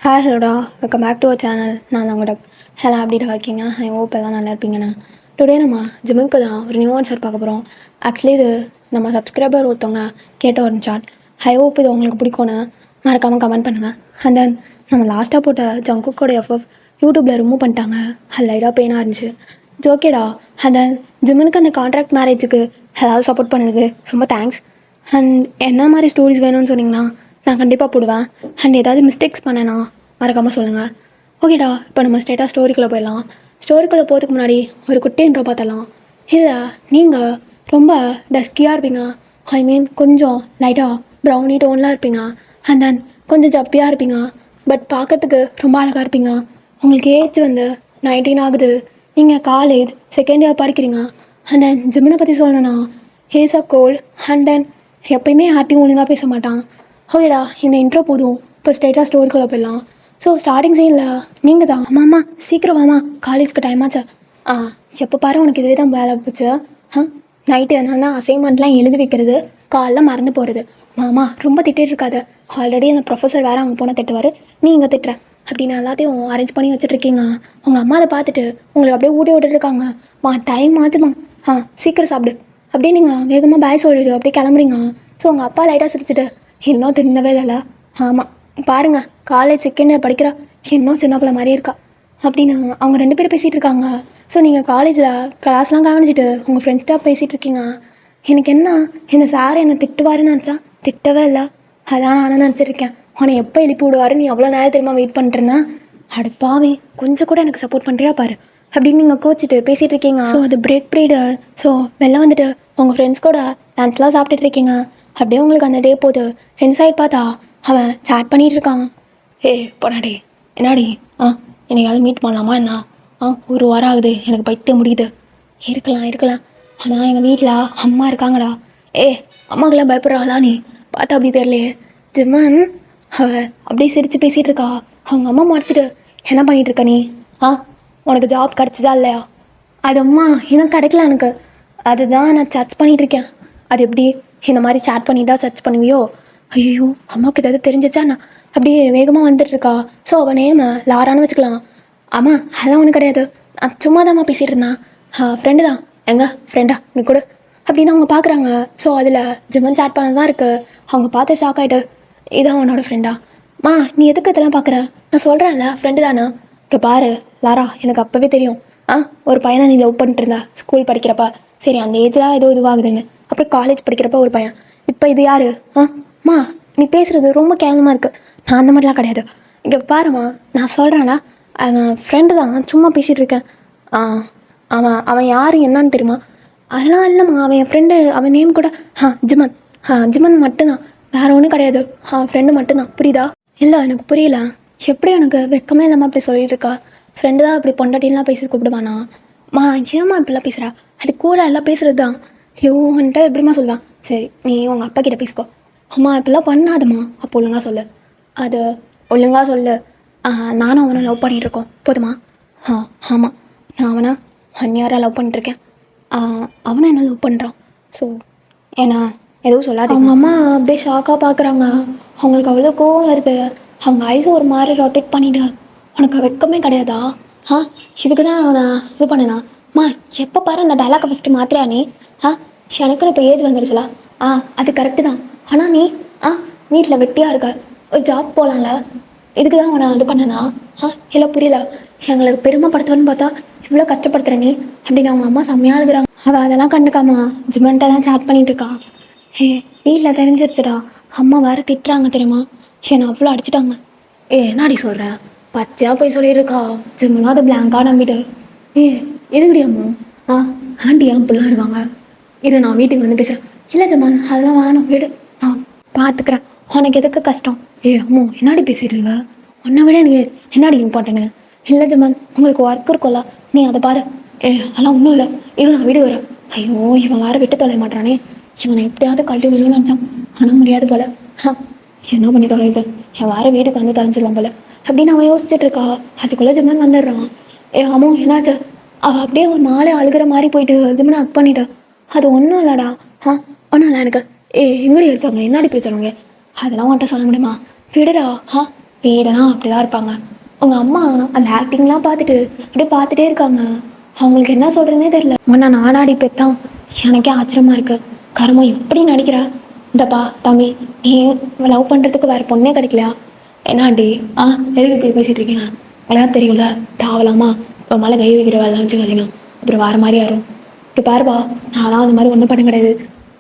Hi ஹலோடா, welcome back to our channel. நான் உங்களோட ஹலோ அப்படிடா இருக்கீங்க. ஐ ஹோப் எல்லாம் நல்லா இருப்பீங்கண்ணா. டுடே நம்ம ஜிம்முக்கு தான் ஒரு நியூ ஆன்சர் பார்க்க போகிறோம். ஆக்சுவலி இது நம்ம சப்ஸ்கிரைபர் ஒருத்தவங்க கேட்ட ஒரு சாட். ஐ ஹோப் இது உங்களுக்கு பிடிக்கும்னு மறக்காமல் கமெண்ட் பண்ணுங்கள். அண்ட் தென் நம்ம லாஸ்ட்டாக போட்ட ஜங்குக்கோட எஃப்எஃப் யூடியூப்பில் ரிமூவ் பண்ணிட்டாங்க. அது லைட்டாக பெயினாக இருந்துச்சு. இட்ஸ் ஓகேடா. அண்ட் தென் ஜிம்முக்கு அந்த கான்ட்ராக்ட் மேரேஜுக்கு ஏதாவது சப்போர்ட் பண்ணுது ரொம்ப தேங்க்ஸ். அண்ட் என்ன மாதிரி ஸ்டோரிஸ் வேணும்னு சொன்னீங்கன்னா நான் கண்டிப்பாக போடுவேன். அண்ட் ஏதாவது மிஸ்டேக்ஸ் பண்ணேன்னா மறக்காமல் சொல்லுங்கள். ஓகேடா, இப்போ நம்ம ஸ்ட்ரெயிட்டாக ஸ்டோரிக்குள்ளே போயிடலாம். ஸ்டோரிக்குள்ளே போகிறதுக்கு முன்னாடி ஒரு குட்டி இன்ட்ரோ பார்த்தலாம். இல்லை, நீங்கள் ரொம்ப டஸ்கியாக இருப்பீங்க. ஐ மீன் கொஞ்சம் லைட்டாக ப்ரௌனி டோன்லாம் இருப்பீங்க. அண்ட் தென் கொஞ்சம் ஜப்பியாக இருப்பீங்க. பட் பார்க்கறதுக்கு ரொம்ப அழகாக இருப்பீங்க. உங்களுக்கு ஏஜ் வந்து 19 ஆகுது. நீங்கள் காலேஜ் செகண்ட் இயர் படிக்கிறீங்க. அண்ட் தென் ஜிம்மினை பற்றி சொல்லணும்னா has a gold. And then எப்பயுமே யார்ட்டையும் ஒழுங்காக பேச மாட்டான். ஓகேடா, இந்த இன்ட்ரோ போதும். இப்போ ஸ்ட்ரெயிட்டாக ஸ்டோரிக்குள்ளே போயிடலாம். ஸோ ஸ்டார்டிங் சீனில் நீங்கள் தான் ஆமாம்மா சீக்கிரம் வாமா, காலேஜுக்கு டைம் ஆச்சு. எப்போ பாரு உனக்கு இதே தான் வேலை போச்சு. நைட்டு என்னன்னா அசைன்மெண்ட்லாம் எழுதி வைக்கிறது, காலைல மறந்து போகிறது. மாமா ரொம்ப திட்டிகிட்டு இருக்காது. ஆல்ரெடி அந்த ப்ரொஃபஸர் வேறு அங்கே போனால் திட்டுவார், நீ இங்கே திட்டுற அப்படின்னு எல்லாத்தையும் அரேஞ்ச் பண்ணி வச்சுட்ருக்கீங்க. உங்கள் அம்மா அதை பார்த்துட்டு உங்களுக்கு அப்படியே ஊட்டி விட்டுட்ருக்காங்க. டைம் ஆச்சுமா, சீக்கிரம் சாப்பிடு அப்படியே நீங்கள் வேகமாக பாய் சொல்லிடு அப்படியே கிளம்புறீங்க. ஸோ உங்கள் அப்பா லைட்டாக சிரிச்சுட்டு இன்னும் திருந்தவே இல்லை. ஆமாம் பாருங்கள், காலேஜ் செகண்ட் இயர் படிக்கிறா, இன்னும் சின்ன பிள்ளை மாதிரி இருக்கா அப்படின்னு அவங்க 2 பேரும் பேசிகிட்டு இருக்காங்க. ஸோ நீங்கள் காலேஜில் கிளாஸ்லாம் கவனிச்சிட்டு உங்கள் ஃப்ரெண்ட்ஸ்டாக பேசிகிட்டு இருக்கீங்க. எனக்கு என்ன, இந்த சார் என்னை திட்டுவாருன்னு நினச்சா திட்டவே இல்லை. அதான் நானும் நினச்சிருக்கேன், உன்னை எப்போ எழுப்பி விடுவாரு, நீ அவ்வளோ நேரம் தெரியுமா வெயிட் பண்ணிட்டுருந்தேன். அடுப்பாவே கொஞ்சம் கூட எனக்கு சப்போர்ட் பண்ணுறியா பாரு அப்படின்னு நீங்கள் கோச்சிட்டு பேசிகிட்டு இருக்கீங்க. ஸோ அது பிரேக் பீரியடு. ஸோ வெளில வந்துட்டு உங்கள் ஃப்ரெண்ட்ஸ் கூட லன்ச்லாம் சாப்பிட்டுட்டு இருக்கீங்க. அப்படியே உங்களுக்கு அந்த டே போகுது. இந்த சைட் பார்த்தா அவன் சேட் பண்ணிகிட்டு இருக்கான். போனாடி என்னாடி, என்னையாவது மீட் பண்ணலாமா என்ன? ஒரு வாரம் ஆகுது, எனக்கு பைத்தியம் முடியுது. இருக்கலாம் ஆனால் எங்கள் வீட்டில் அம்மா இருக்காங்கடா. அம்மாக்கெல்லாம் பயப்படுறாங்களா நீ? பார்த்தா அப்படி தெரியலையே. ஜிம்மன் அப்படியே சிரித்து பேசிகிட்டு இருக்கா. அவங்க அம்மா மறைச்சிட்டு என்ன பண்ணிகிட்டு இருக்க நீ? உனக்கு ஜாப் கிடச்சிதா இல்லையா? அது அம்மா இன்னும் கிடைக்கல எனக்கு. அதுதான் நான் சர்ச் பண்ணிகிட்ருக்கேன். அது எப்படி இந்த மாதிரி சேட் பண்ணி தான் சர்ச் பண்ணுவியோ? ஐயோ, அம்மாவுக்கு ஏதாவது தெரிஞ்சிச்சா நான் அப்படியே வேகமாக வந்துட்டுருக்கா. ஸோ அவள் நேம லாரான்னு வச்சுக்கலாம். ஆமாம் அதெல்லாம் ஒன்றும் கிடையாது, நான் சும்மா தான்மா பேசிகிட்டு இருந்தேன். ஃப்ரெண்டு தான். எங்க ஃப்ரெண்டா இங்கே கொடு அப்படின்னு அவங்க பார்க்குறாங்க. ஸோ அதில் ஜிம்மன் சேட் பண்ணது தான் இருக்குது. அவங்க பார்த்து ஷாக் ஆகிட்டு, இதான் உன்னோட ஃப்ரெண்டா? நீ எதுக்கு இதெல்லாம் பார்க்குற? நான் சொல்கிறேன்ல ஃப்ரெண்டு தானே. இங்கே பாரு லாரா, எனக்கு அப்போவே தெரியும் ஒரு பையனை நீ லவ் பண்ணிட்டு இருந்தா ஸ்கூல் படிக்கிறப்ப. சரி, அந்த ஏஜ்லாம் ஏதோ இதுவாகுதுன்னு. அப்புறம் காலேஜ் படிக்கிறப்ப ஒரு பையன். இப்போ இது யார்? நீ பேசுகிறது ரொம்ப கேவலமாக இருக்குது. நான் அந்த மாதிரிலாம் கிடையாது. இங்கே பாருமா, நான் சொல்கிறேன்ல, அவன் ஃப்ரெண்டு தான், சும்மா பேசிகிட்டு இருக்கேன். அவன் யார் என்னன்னு தெரியுமா? அதெல்லாம் இல்லைம்மா, அவன் என் ஃப்ரெண்டு. அவன் நேம் கூட ஜிமன். ஜிமன் மட்டும்தான், வேறு ஒன்றும் கிடையாது. ஃப்ரெண்டு மட்டும்தான், புரியுதா? இல்லை எனக்கு புரியல. எப்படி எனக்கு வெக்கமே இல்லாமல் அப்படி சொல்லிட்டு இருக்கா? ஃப்ரெண்டு தான் அப்படி பொண்டாட்டின்லாம் பேசி கூப்பிடுவானா? ஏம்மா இப்படிலாம் பேசுகிறா? அது கூட எல்லாம் பேசுகிறது தான். வந்துட்டு எப்படிமா சொல்லுவான்? சரி, நீ உங்கள் அப்பா கிட்டே பேசிக்கோ. இப்படிலாம் பண்ணாதம்மா. அப்போ ஒழுங்காக சொல்லு. அது ஒழுங்காக சொல்லு. நானும் அவனை லவ் பண்ணிகிட்ருக்கோம், போதுமா? ஆமாம், நான் அவனை 1 இயராக லவ் பண்ணிட்டுருக்கேன். அவனை என்ன லவ் பண்ணுறான். ஸோ ஏன்னா எதுவும் சொல்லாது. அவங்க அம்மா அப்படியே ஷாக்காக பார்க்குறாங்க. அவங்களுக்கு அவ்வளோ கோவம் வருது. அவங்க ஐஸை ஒரு மாதிரி ரொட்டேட் பண்ணிவிடு. உனக்கு வெக்கமே கிடையாதா? இதுக்கு தான் அவனை இது பண்ணினா? எப்போ பாரு அந்த டைலாக்கை ஃபஸ்ட்டு மாத்திரையா நீ? எனக்குன்னு இப்போ ஏஜ் வந்துருச்சுல. அது கரெக்டு தான். ஆனால் நீ வீட்டில் வெட்டியாக இருக்க, ஒரு ஜாப் போகலாம்ல. இதுக்கு தான் அவனை இது பண்ணனா? இல்லை புரியல. எங்களுக்கு பெருமைப்படுத்துவேன்னு பார்த்தா இவ்வளோ கஷ்டப்படுத்துகிற நீ அப்படின்னு அவங்க அம்மா செம்மையாக எழுதுறாங்க. அவள் அதெல்லாம் கண்டுக்காமா ஜிமன்ட்ட தான் சேட் பண்ணிகிட்ருக்கா. வீட்டில் தெரிஞ்சிருச்சுடா. அம்மா வேறு திட்டுறாங்க தெரியுமா? என்னை அவ்வளோ அடிச்சிட்டாங்க. என்னடி சொல்கிற? பச்சையாக போய் சொல்லியிருக்கா. ஜிம்முனா அது பிளாங்காக நம்பிட்டு. எதுக்குடி அம்மா? ஆண்டி ஏன் இப்படிலாம் இருக்காங்க? இரு, நான் வீட்டுக்கு வந்து பேசுகிறேன். இல்லை ஜமான், அதெல்லாம் வேணும், வீடு நான் பார்த்துக்கிறேன். உனக்கு எதுக்கு கஷ்டம்? அம்மா என்னடி பேசிடுறீங்க? உன்னை விட எனக்கு என்னடி இம்பார்ட்டன்ட்டு? இல்லை ஜமான், உங்களுக்கு ஒர்க் இருக்கும்ல, நீ அதை பாரு. அதெல்லாம் ஒன்றும் இல்லை, இரு நான் வீடு வரேன். ஐயோ, இவன் வேறு விட்டு தொலைய மாட்டானே. இவனை எப்படியாவது கழட்டி விடணும்னு நினச்சான், ஆனால் முடியாது போல. என்ன பண்ணி தொலையுது? என் வேறு வீட்டுக்கு வந்து தொலைஞ்சிடலாம் போல அப்படின்னு அவன் யோசிச்சுட்டு இருக்கா. அதுக்குள்ளே ஜிம்மன் வந்துடுறான். அம்மா என்னாச்சு? அவள் அப்படியே ஒரு நாளே அழுகிற மாதிரி போயிட்டு ஜிம்மனை ஹக் பண்ணிட்டா. அது ஒன்றும் இல்லைடா. ஒன்றும் இல்லை எனக்கு. எங்கடி அடிச்சாங்க, என்னடி பிரச்சனைங்க? அதெல்லாம் உன்ட்ட சொல்ல முடியுமா? விடுடா. வீடெல்லாம் அப்படிதான் இருப்பாங்க. அவங்க அம்மா அந்த ஆக்டிங்லாம் பார்த்துட்டு அப்படியே பார்த்துட்டே இருக்காங்க. அவங்களுக்கு என்ன சொல்கிறதுனே தெரியல. உன்னை நானாடி பெத்தான், எனக்கே ஆச்சரியமாக இருக்கு. கருமம் எப்படி நடிக்கிறா. இந்தப்பா தம்பி, நீ லவ் பண்ணுறதுக்கு வேறு பொண்ணே கிடைக்கலையா? என்னாண்டி எதுக்கு இப்படி பேசிகிட்டு இருக்கீங்க? எல்லாம் தெரியும்ல, தாவலாமா இப்போ மேலே கை வைக்கிற வேலை வச்சுக்காதீங்க, அப்புறம் வேறு மாதிரி யாரும். இப்போ பாருப்பா, நான்லாம் அந்த மாதிரி ஒன்றும் பண்ண கிடையாது.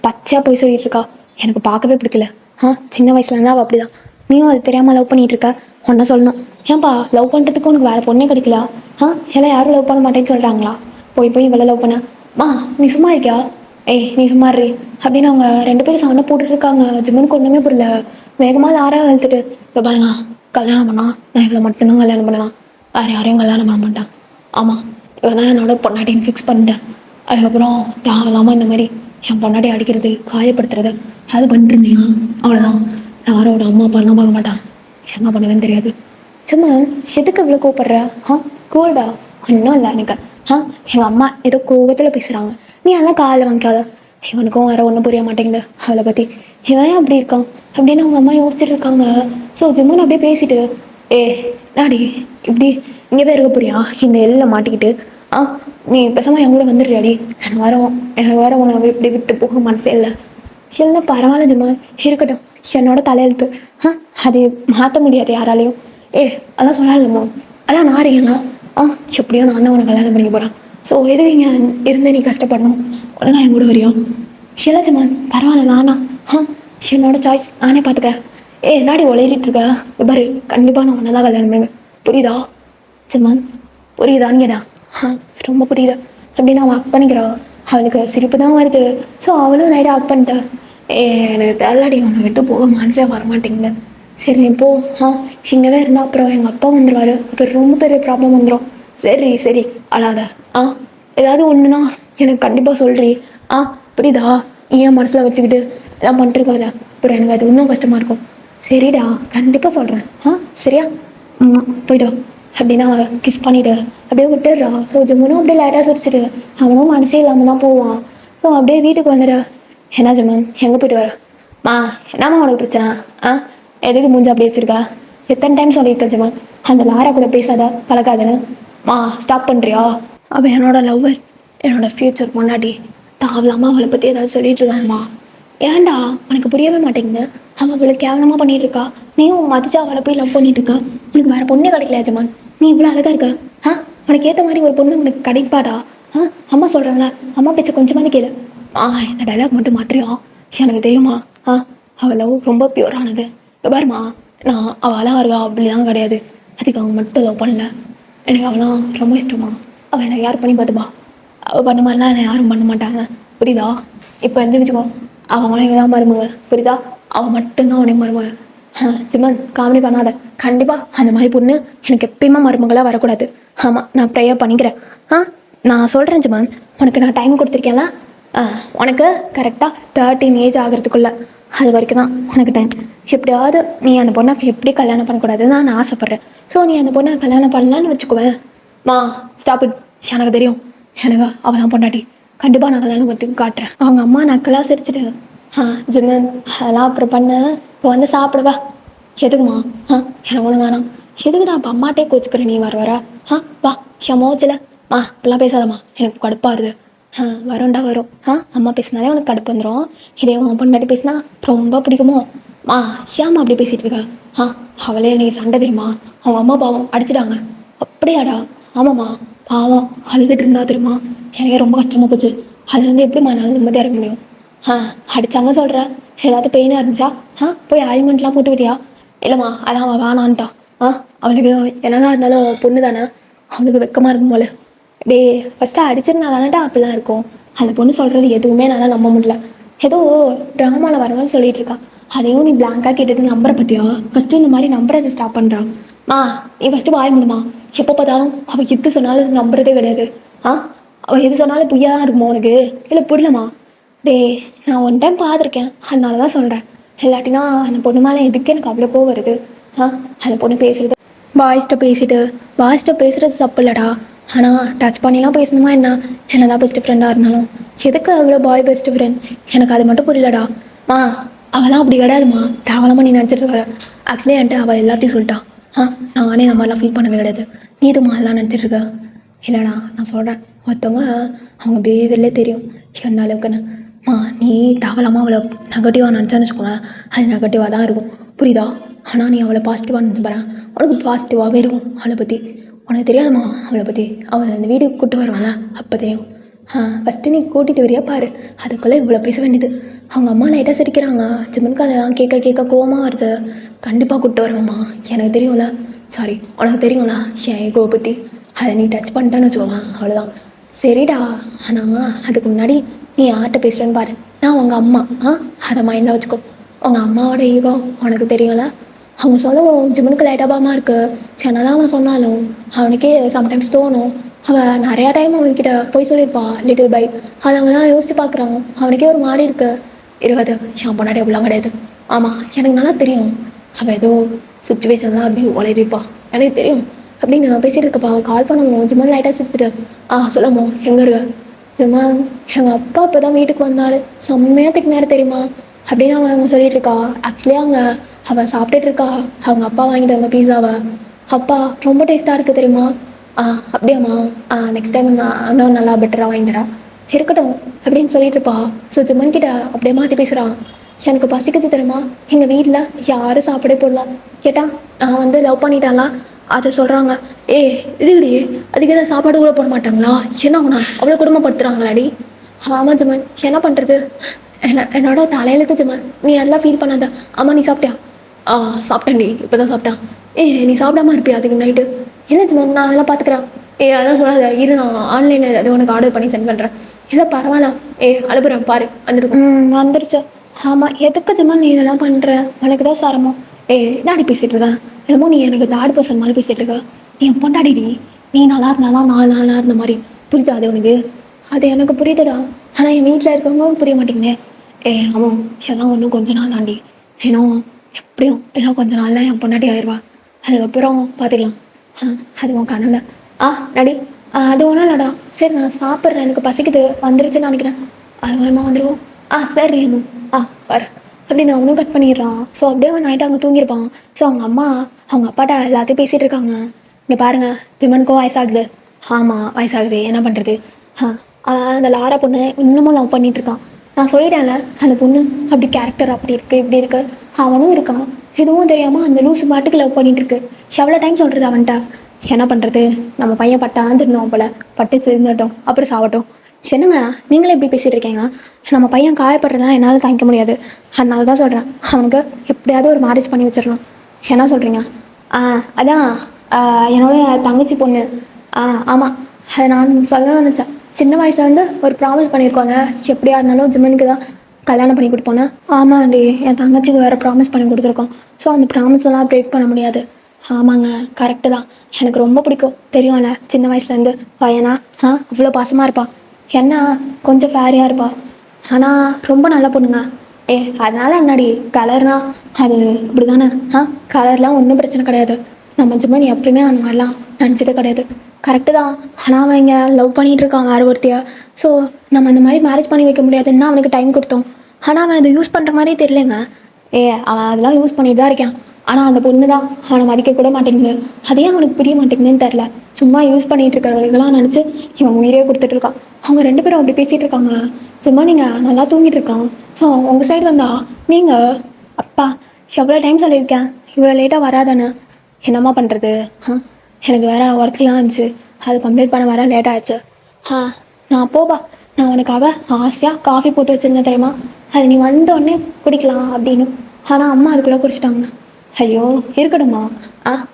பச்சையாக போய் சொல்லிட்டு இருக்கா. எனக்கு பார்க்கவே பிடிக்கல. சின்ன வயசுலேருந்து அவள் அப்படிதான். நீயும் அது தெரியாமல் லவ் பண்ணிகிட்டு இருக்க. ஒன்றை சொல்லணும். ஏன்பா லவ் பண்ணுறதுக்கு உனக்கு வேறு பொண்ணே கிடைக்கல? எல்லாம் யாரும் லவ் பண்ண மாட்டேன்னு சொல்கிறாங்களா? போய் போய் இவ்வளோ லவ் பண்ண நீ சும்மா இருக்கியா? ஏய் நீ சும்மா இரு அப்படின்னு அவங்க 2 பேரும் சண்டை போட்டுட்டு இருக்காங்க. ஜிம்மனுக்கு ஒன்றுமே புரியல. வேகமாக யாராவது அழுத்துட்டு, இப்போ பாருங்க, கல்யாணம் பண்ணா நான் இவ்வளோ மட்டும்தான் கல்யாணம் பண்ணுவேன், வேறு யாரையும் கல்யாணம் பண்ண மாட்டேன். ஆமாம், இவன் தான் என்னோட பொண்டாட்டின்னு ஃபிக்ஸ் பண்ணிட்டேன். அதுக்கப்புறம் தேவையில்லாமல் இந்த மாதிரி என் பொண்டாட்டி அடிக்கிறது, காயப்படுத்துறது அது பண்ணிட்டு இருந்தீங்க, அவ்வளோதான். யாரோட அம்மா அப்பாலாம் பார்க்க மாட்டான். என்ன பண்ணுவேன்னு தெரியாது. சும்மா எதுக்கு இவ்வளோ கூப்பிட்ற? கோல்டா ஒன்றும் இல்லை எனக்கு. எங்கள் அம்மா ஏதோ கோவத்தில் பேசுகிறாங்க, நீ எல்லாம் காலைல வாங்கிக்காத. இவனுக்கும் வேற ஒன்றும் புரிய மாட்டேங்குது அவளை பற்றி. இவன் ஏன் அப்படி இருக்கான் அப்படின்னு அவங்க அம்மா யோசிச்சுட்டு இருக்காங்க. ஸோ ஜிம்முன்னு அப்படியே பேசிட்டு, நாடி இப்படி இங்கே இருக்க போறியா இந்த எல்ல மாட்டிக்கிட்டு? நீ பேசாமல் என் கூட வந்துடுறியாடி? எனக்கு வர உன்னை இப்படி விட்டு போக மனசே இல்லை. இல்லை பரவாயில்ல ஜிம்மா, இருக்கட்டும், என்னோட தலையெழுத்து. அது மாற்ற முடியாது யாராலையும். அதான் சொல்லாதம்மா, அதான் நான் இருக்கேன்னா எப்படியோ நான் தான் உனக்கு கல்யாணம் பண்ணிக்க போகிறேன். ஸோ எதுக்கு இங்கே இருந்து நீ கஷ்டப்படணும்? ஒழுங்கா என் கூட வரியும்? இல்லை ஜிம்மான், பரவாயில்ல நானா என்னோட சாய்ஸ், நானே பார்த்துக்கிறேன். என்னாடி உழையிட்டு இருக்க? பாரு, கண்டிப்பாக நான் ஒன்றா தான் கல்யாணம் பண்ணுவேன், புரியுதா? ஜிம்மான் புரியுதான்னு கேட்டா. ரொம்ப புரியுது அப்படின்னு அவன் அக் பண்ணிக்கிறா. அவளுக்கு சிரிப்பு தான் வருது. ஸோ அவளும் லைட்டாக அக் பண்ணிட்டா. எனக்கு தேவையாடி, உன்னை விட்டு போக மனசே வரமாட்டேங்குது. சரி நீ போ. இங்கவே இருந்தால் அப்புறம் எங்கள் அப்பா வந்துடுவார், அப்புறம் ரொம்ப பெரிய ப்ராப்ளம் வந்துடும். சரி சரி அழாத. ஏதாவது ஒன்றுனா எனக்கு கண்டிப்பாக சொல்கிறீ. புரியுதா? ஏன் மனசில் வச்சுக்கிட்டு எல்லாம் பண்ணிட்டுருக்காத, அப்புறம் எனக்கு அது இன்னும் கஷ்டமாக இருக்கும். சரிடா, கண்டிப்பாக சொல்கிறேன். சரியா? போய்டா அப்படின்னா அவன் கிஸ் பண்ணிவிட்டு அப்படியே விட்டுடுறா. ஸோ ஜிம்முனும் அப்படியே லைட்டாக சிரிச்சிட்டு அவனும் மனசே இல்லாமல் தான் போவான். ஸோ அப்படியே வீட்டுக்கு வந்துடு. என்ன ஜிம்மன், எங்கே போய்ட்டு வர? என்னம்மா உனக்கு பிரச்சனை? எதுக்கு மூஞ்சி அப்படி வச்சிருக்கா? எத்தனை டைம் சொல்லியிருக்கேன் ஜிம்மன், அந்த லாரா கூட பேசாத பழக்காதுன்னு. ஸ்டாப் பண்ணுறியா? அவள் என்னோட லவ்வர், என்னோட ஃப்யூச்சர் பொண்டாட்டி. தாவலாமா அவளை பற்றி ஏதாவது சொல்லிட்டு இருக்காங்கம்மா. ஏன்டா உனக்கு புரியவே மாட்டேங்குது? அவள் அவளை கேவலமாக பண்ணிட்டு இருக்கா, நீயும் மதிச்சு அவளை போய் லவ் பண்ணிட்டு இருக்கா. உனக்கு வேறு பொண்ணே கிடைக்கல ஜமான், நீ இவ்வளோ அழகாக இருக்க. உனக்கு ஏற்ற மாதிரி ஒரு பொண்ணு உனக்கு கிடைப்பாடா? அம்மா சொல்கிறாங்களா, அம்மா பேச்ச கொஞ்சமாவது கேளு. இந்த டைலாக் மட்டும் மாத்திரியா? எனக்கு தெரியுமா? அவள் லவ் ரொம்ப பியூரானது. பாருமா, நான் அவள் அழகா இருக்கா அப்படிலாம் கிடையாது, அதுக்கு அவங்க மட்டும் லவ் பண்ணல. எனக்கு அவளாம் ரொம்ப இஷ்டமா. அவள் எனக்கு யார் பண்ணி பார்த்துப்பா, அவள் பண்ண மாதிரிலாம் என்னை யாரும் பண்ண மாட்டாங்க, புரியுதா? இப்போ எந்த வச்சுக்கோ, அவங்களாம் இங்கே தான் மருமங்க, புரியுதா? அவன் மட்டும்தான் உனக்கு மருமக. ஜிம்மன் காமெடி பண்ணாத. கண்டிப்பாக அந்த மாதிரி பொண்ணு எனக்கு எப்பயுமே மருமகளாக வரக்கூடாது. ஆமாம், நான் ப்ரேயர் பண்ணிக்கிறேன். நான் சொல்கிறேன் ஜிம்மன், உனக்கு நான் டைம் கொடுத்துருக்கேன்ல, உனக்கு கரெக்டாக 13 ஏஜ் ஆகிறதுக்குள்ளே, அது வரைக்கும் தான் உனக்கு டைம். எப்படியாவது நீ அந்த பொண்ணை எப்படி கல்யாணம் பண்ணக்கூடாதுன்னு நான் ஆசைப்பட்றேன். ஸோ நீ அந்த பொண்ணை கல்யாணம் பண்ணலான்னு வச்சுக்குவேன். Stop it. எனக்கு தெரியும், எனக்கு அவள் தான் பொண்டாட்டி. கண்டிப்பாக நான் கல்யாணம் பண்ணி காட்டுறேன். அவங்க அம்மா நக்கெல்லாம் சிரிச்சிட்டு, ஜிம்மன் அதெல்லாம் அப்புறம் பண்ண, இப்போ வந்து சாப்பிடுவா. எதுக்குமா? எனக்கு ஒன்று வேணாம். எதுக்குடா அப்போ அம்மாட்டே கோச்சுக்கிறேன் நீ வர வா என் மோச்சில். இப்பெல்லாம் பேசாதம்மா, எனக்கு கடுப்பாகுது. வரும்டா வரும். அம்மா பேசினாலே உனக்கு கடுப்பு வந்துடும். இதே உன் பொண்ணாட்டி பேசினா ரொம்ப பிடிக்குமோ? ஏம்மா அப்படி பேசிகிட்டு இருக்கா? அவளே எனக்கு சண்டை தெரியுமா, அவங்க அம்மா பாவம் அடிச்சிட்டாங்க. அப்படியாடா? ஆமாம்மா, பாவம் அழுதுட்டு இருந்தா தெரியுமா, எனக்கே ரொம்ப கஷ்டமாக போச்சு. அதுலேருந்து எப்படிம்மா என்னால் நிம்மதியாக இருக்க முடியும்? அடித்தாங்க சொல்கிற, ஏதாவது பெயினாக இருந்துச்சா? போய் ஆயில்மெண்ட்லாம் போட்டு விட்டியா? இல்லைம்மா, அதான் அவள் வேணான்ட்டா. அவளுக்கு என்னதான் இருந்தாலும் பொண்ணு தானே, அவளுக்கு வெக்கமாக இருக்கும் போல. ஃபஸ்ட்டு அடிச்சிருந்தா தானேட்டா அப்படிலாம் இருக்கும். அந்த பொண்ணு சொல்கிறது எதுவுமே என்னால் நம்ப முடியல. ஏதோ ட்ராமாவில் வர மாதிரி சொல்லிகிட்டு இருக்கான். அதையும் நீ பிளாங்காக கேட்டுட்டு நம்புற பற்றியா? ஃபஸ்ட்டு இந்த மாதிரி நம்புறதை ஸ்டாப் பண்ணுறான். நீ ஃபஸ்ட்டு வாய முடியுமா? எப்போ பார்த்தாலும் அவள் எது சொன்னாலும் நம்புறதே கிடையாது. அவள் எது சொன்னாலும் பொய்யா இருக்குமா உனக்கு? இல்லை புரியலம்மா. நான் ஒன் டைம் பார்த்துருக்கேன், அதனால தான் சொல்கிறேன். இல்லாட்டினா அந்த பொண்ணு மேலே எதுக்கு எனக்கு அவ்வளோ கோவம் வருது? அந்த பொண்ணு பேசுகிறது, பாய்ஸ்கிட்ட பேசுகிறது தப்பு இல்லைடா. ஆனால் டச் பண்ணிலாம் பேசணுமா என்ன? என்னதான் பெஸ்ட் ஃப்ரெண்டாக இருந்தாலும் எதுக்கு அவ்வளோ பாய் பெஸ்ட் ஃப்ரெண்ட்? எனக்கு அது மட்டும் புரியலடா. அவளாம் அப்படி கிடையாதுமா, தாவளமாக நீ நினச்சிட்டு. ஆக்சுவலி என்கிட்ட அவள் எல்லாத்தையும் சொல்லிட்டான். ஆ நானே இந்த மாதிரிலாம் ஃபீல் பண்ணவே கிடையாது. நீ எதுவும் அதெல்லாம் நினச்சிட்டு இருக்க? இல்லைடா நான் சொல்கிறேன். ஒருத்தவங்க அவங்க பிஹேவியர்லே தெரியும் எந்த அளவுக்குன்னு. நீ தேவையில்லாமல் அவளை நெகட்டிவாக நினச்சான்னு வச்சுக்கோங்க, அது நெகட்டிவாக தான் இருக்கும். புரியுதா? ஆனால் நீ அவளை பாசிட்டிவாக நினச்சி பாரு, உனக்கு பாசிட்டிவாகவே இருக்கும். அவளை பற்றி உனக்கு தெரியாதுமா. அவளை பற்றி அவள் அந்த வீட்டுக்கு கூப்பிட்டு வருவாங்க அப்போ தெரியும். ஃபஸ்ட்டு நீ கூட்டிகிட்டு வரியா பாரு, அதுக்குள்ளே இவ்வளோ பேச வேண்டியது. அவங்க அம்மா லைட்டாக சிரிக்கிறாங்க, ஜிம்மனுக்கு அதெல்லாம் கேட்க கேட்க கோவமாக வருது. கண்டிப்பாக கூப்பிட்டு வருவேம்மா, எனக்கு தெரியும்ல. சாரி, உனக்கு தெரியும்ல என் ஈகோவை பற்றி. அதை நீ டச் பண்ணிட்டேன்னு வச்சுக்கோங்க, அவ்வளோதான். சரிடா, ஆனால் அதுக்கு முன்னாடி நீ யார்கிட்ட பேசுகிறேன்னு பாரு. நான் உங்கள் அம்மா, அதை மைண்டில் வச்சுக்கோ. உங்கள் அம்மாவோட ஈகோ உனக்கு தெரியும்ல. அவங்க சொல்லவும் ஜிம்மனுக்கு லைட்டாக பாமாக இருக்குது. சின்னதாக அவன் சொன்னாலும் அவனுக்கே சம்டைம்ஸ் தோணும். அவள் நிறையா டைம் அவன்கிட்ட போய் சொல்லியிருப்பா லிட்டில் பை. அதை அவன் தான் யோசித்து பார்க்குறான். அவனுக்கே ஒரு மாதிரி இருக்காது. என் பொண்டாட்டி அப்படிலாம் கிடையாது. ஆமாம், எனக்கு நல்லா தெரியும். அவள் ஏதோ சுச்சுவேஷன்லாம் அப்படி உளறிப்பா, எனக்கு தெரியும் அப்படின்னு பேசிகிட்டு இருக்கப்பா. கால் பண்ணணும். ஜிம்மன் லைட்டாக சிரிச்சுட்டு சொல்லமோ எங்கே இருக்க? ஜிம்மன், எங்கள் அப்பா இப்போ தான் வீட்டுக்கு வந்தார், செம்மையாக திட்டினாரு தெரியுமா அப்படின்னு அவங்க சொல்லிட்டு இருக்கா. ஆக்சுவலி அவள் சாப்பிட்டுட்டு இருக்கா அவங்க அப்பா வாங்கிட்டு வந்த பீஸாவை. அப்பா ரொம்ப டேஸ்ட்டாக இருக்குது தெரியுமா. அப்படியாம்மா, நெக்ஸ்ட் டைம் நான் இன்னும் நல்லா பெட்டராக வாங்கிக்கிறேன். இருக்கட்டும் அப்படின்னு சொல்லிட்டு இருப்பா. ஸோ ஜிம்மன் கிட்ட அப்படியே மாற்றி பேசுகிறான். எனக்கு பசிக்குது தெரியுமா, எங்கள் வீட்டில் யாரும் சாப்பிடவே போடல. கேட்டால் நான் வந்து லவ் பண்ணிட்டாங்களா அதை சொல்கிறாங்க. இதுடி அதுக்கு எதாவது சாப்பாடு கூட போட மாட்டாங்களா? என்ன அவனா அவ்வளோ குடும்பப்படுத்துகிறாங்களாடி? ஆமாம் ஜிம்மன், என்ன பண்ணுறது, என்னோட தலையிலுக்கு ஜிம்மன். நீ எல்லாம் ஃபீல் பண்ணாத. ஆமாம், நீ சாப்பிட்டியா? சாப்பிட்டேன்டி, இப்போ தான் சாப்பிட்டான். நீ சாப்பிடாம இருப்பியா அதுக்கு நைட்டு? என்ன ஜிம்மன், நான் அதெல்லாம் பார்த்துக்கிறேன். அதான் சொல்லாத, இரு நான் ஆன்லைனில் அது உனக்கு ஆர்டர் பண்ணி சென்ட் பண்ணுறேன். இல்லை பரவாயில்ல. அனுப்புகிறேன் பாரு, வந்துருக்கு. வந்துருச்சு. ஆமாம், எதுக்கு ஜிம்மன் நீ இதெல்லாம் பண்ணுற? உனக்கு தான் சிரமம். என்னாடி பேசிகிட்டு இருக்க? என்னமோ நீ எனக்கு தேர்ட் பர்சன் மாதிரி பேசிகிட்டு இருக்க. நீ என் பொண்டாடிடி. நீ நல்லா இருந்தாதான் நான் நல்லா இருந்த மாதிரி. புரியுதா அது உனக்கு? அது எனக்கு புரியுதுடா, ஆனால் என் வீட்டில் இருக்கவங்க புரிய மாட்டேங்குதே. ஆமாம், இதெல்லாம் ஒன்றும் கொஞ்ச நாள் தாண்டி. இன்னும் எப்படியும் இன்னும் கொஞ்ச நாளில் என் பொண்டாட்டி ஆயிடுவா. அதுக்கப்புறம் பார்த்துக்கலாம். அது உன் கனவு. நடி. அது ஒன்றும் இல்லைடா. சரி நான் சாப்பிட்றேன், எனக்கு பசிக்குது, வந்துருச்சுன்னு நினைக்கிறேன். அது மூலமாக வந்துடுவோம். சரி அம்மா. பாரு அப்படின்னு அவனும் கட் பண்ணிடுறான். ஸோ அப்படியே அவன் நைட்டு அங்கே தூங்கியிருப்பான். ஸோ அவங்க அம்மா அவங்க அப்பாட்ட எல்லாத்தையும் பேசிகிட்டு இருக்காங்க. இங்கே பாருங்க, திமனுக்கும் வயசாகுது. ஆமாம் வயசாகுது, என்ன பண்ணுறது. அந்த லாரா பொண்ணு இன்னமும் லவ் பண்ணிகிட்டு இருக்கான். நான் சொல்லிட்டேன்ல, அந்த பொண்ணு அப்படி கேரக்டர் அப்படி இருக்குது இப்படி இருக்கு. அவனும் இருக்கான், எதுவும் தெரியாமல் அந்த லூஸு பாட்டுக்கு லவ் பண்ணிகிட்ருக்கு. எவ்வளோ டைம் சொல்கிறது அவன்கிட்ட. என்ன பண்ணுறது, நம்ம பையன் பட்டான் திருந்தோம் போல், பட்டு திருந்தட்டும் அப்புறம் சாவட்டும். என்னங்க நீங்களே எப்படி பேசிகிட்டு இருக்கீங்க? நம்ம பையன் காயப்படுறதுலாம் என்னால் தாங்கிக்க முடியாது. அதனால தான் சொல்கிறேன், அவனுக்கு எப்படியாவது ஒரு மேரேஜ் பண்ணி வச்சிடணும். என்ன சொல்கிறீங்க? அதான் என்னோட தங்கச்சி பொண்ணு. ஆமாம், அதை நான் சொல்லணும்னு நினச்சேன். சின்ன வயசில் வந்து ஒரு ப்ராமிஸ் பண்ணியிருக்கோங்க, எப்படியா இருந்தாலும் ஜிம்மனுக்கு தான் கல்யாணம் பண்ணி கொடுப்போன்னு. ஆமாண்டி, என் தங்கச்சிக்கு வேறு ப்ராமிஸ் பண்ணி கொடுத்துருக்கோம். ஸோ அந்த ப்ராமிஸ் எல்லாம் பிரேக் பண்ண முடியாது. ஆமாங்க, கரெக்டு தான். எனக்கு ரொம்ப பிடிக்கும் தெரியும்ல, சின்ன வயசுலேருந்து பையனா அவ்வளோ பாசமாக இருப்பாள். என்ன கொஞ்சம் ஃபேரியாக இருப்பாள், ஆனால் ரொம்ப நல்ல பொண்ணுங்க. அதனால் என்னடி கலர்னா அது இப்படி தானே. கலர்லாம் ஒன்றும் பிரச்சனை கிடையாது. நம்ம ஜிம்மன் எப்பயுமே அந்த மாதிரிலாம் நினச்சதே கிடையாது. கரெக்டு தான், ஆனால் அவன் இங்கே லவ் பண்ணிகிட்டு இருக்கான் வேறு ஒருத்தையா. ஸோ நம்ம இந்த மாதிரி மேரேஜ் பண்ணி வைக்க முடியாதுன்னு தான் அவனுக்கு டைம் கொடுத்தோம். ஆனால் அவன் அதை யூஸ் பண்ணுற மாதிரியே தெரியலங்க. அவன் அதெல்லாம் யூஸ் பண்ணிட்டு தான் இருக்கான். ஆனால் அந்த பொண்ணு தான் அவனை மதிக்க கூட மாட்டேங்குது. அதே அவனுக்கு புரிய மாட்டேங்குதுன்னு தெரில. சும்மா யூஸ் பண்ணிகிட்டு இருக்கிறவர்களெலாம் நினச்சி இவன் உயிரே கொடுத்துட்ருக்கான். அவங்க 2 பேரும் அப்படி பேசிகிட்டு இருக்காங்க. சும்மா நீங்கள் நல்லா தூங்கிட்டு இருக்கான். ஸோ உங்கள் சைடு வந்தா நீங்கள் அப்பா எவ்வளோ டைம் சொல்லியிருக்கேன் இவ்வளோ லேட்டாக வராதானே. என்னம்மா பண்ணுறது, எனக்கு வேறு ஒர்க்லாம் இருந்துச்சு, அது கம்ப்ளீட் பண்ண வர லேட் ஆகிடுச்சு. நான் போப்பா, நான் உனக்காக ஆசையாக காஃபி போட்டு வச்சுருந்தேன் தெரியுமா, அது நீ வந்தோடனே குடிக்கலாம் அப்படின்னு. ஆனால் அம்மா அதுக்குள்ளே குடிச்சிட்டாங்க. ஐயோ இருக்கட்டும்மா,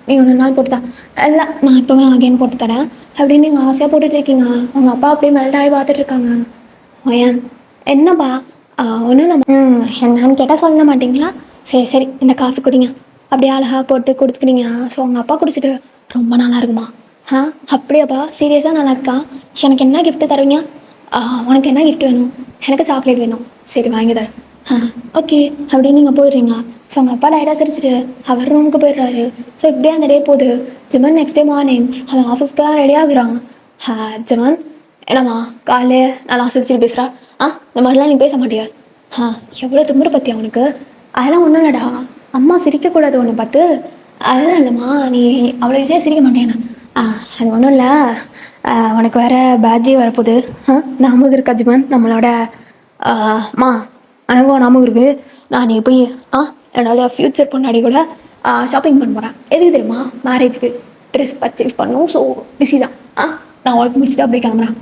நீ 1 நாள் போட்டு தான். இல்லை நான் இப்போவே அகைன் போட்டு தரேன் அப்படின்னு நீங்கள் ஆசையாக போட்டுட்ருக்கீங்க. உங்கள் அப்பா அப்படியே மெல்டாகி பார்த்துட்ருக்காங்க. ஏன் என்னப்பா? ஒன்றும் இல்லை. என்னன்னு கேட்டால் சொல்ல மாட்டிங்களா? சரி சரி, இந்த காஃபி குடிங்க. அப்படியே அழகாக போட்டு கொடுத்துக்கிறீங்க. ஸோ உங்கள் அப்பா குடிச்சிட்டு ரொம்ப நல்லா இருக்குமா. அப்படியாப்பா, சீரியஸாக நல்லா இருக்கா? எனக்கு என்ன கிஃப்ட்டு தருவீங்க? உனக்கு என்ன கிஃப்ட் வேணும்? எனக்கு சாக்லேட் வேணும். சரி வாங்கி தரேன். ஓகே அப்படின்னு நீங்கள் போயிடுறீங்க. ஸோ உங்கள் அப்பா லைட்டாக சிரிச்சிட்டு அவர் ரூமுக்கு போயிடுறாரு. ஸோ இப்படியே அந்த டே போகுது. ஜிமன் நெக்ஸ்ட் டே மார்னிங் அவன் ஆஃபீஸ்க்காக ரெடி ஆகுறான். ஜிமன் என்னம்மா காலையிலே நல்லா சிரிச்சிட்டு பேசுகிறா? இந்த மாதிரிலாம் நீ பேச மாட்டியா? எவ்வளோ திமிரு பற்றி அவனுக்கு. அதெல்லாம் ஒன்றும் இல்லைடா, அம்மா சிரிக்கக்கூடாது ஒன்று பார்த்து. அதெல்லாம் இல்லைம்மா, நீ அவ்வளோ ஈஸியாக சிரிக்க மாட்டேன். அது ஒன்றும் இல்லை, உனக்கு வேறு பேட்ரி வரப்போகுது. ஞாபகம் இருக்கா ஜிமன், நம்மளோட மா எனக்கும் ஞாபகம் இருக்குது. நான் நீ போய் என்னோட ஃப்யூச்சர் பொண்ணாடி கூட ஷாப்பிங் பண்ண போகிறேன். எதுக்கு தெரியுமா? மேரேஜுக்கு ட்ரெஸ் பர்ச்சேஸ் பண்ணணும். ஸோ பிஸி தான். நான் ஒர்க் முடிச்சுட்டு அப்படியே கிளம்புறேன்.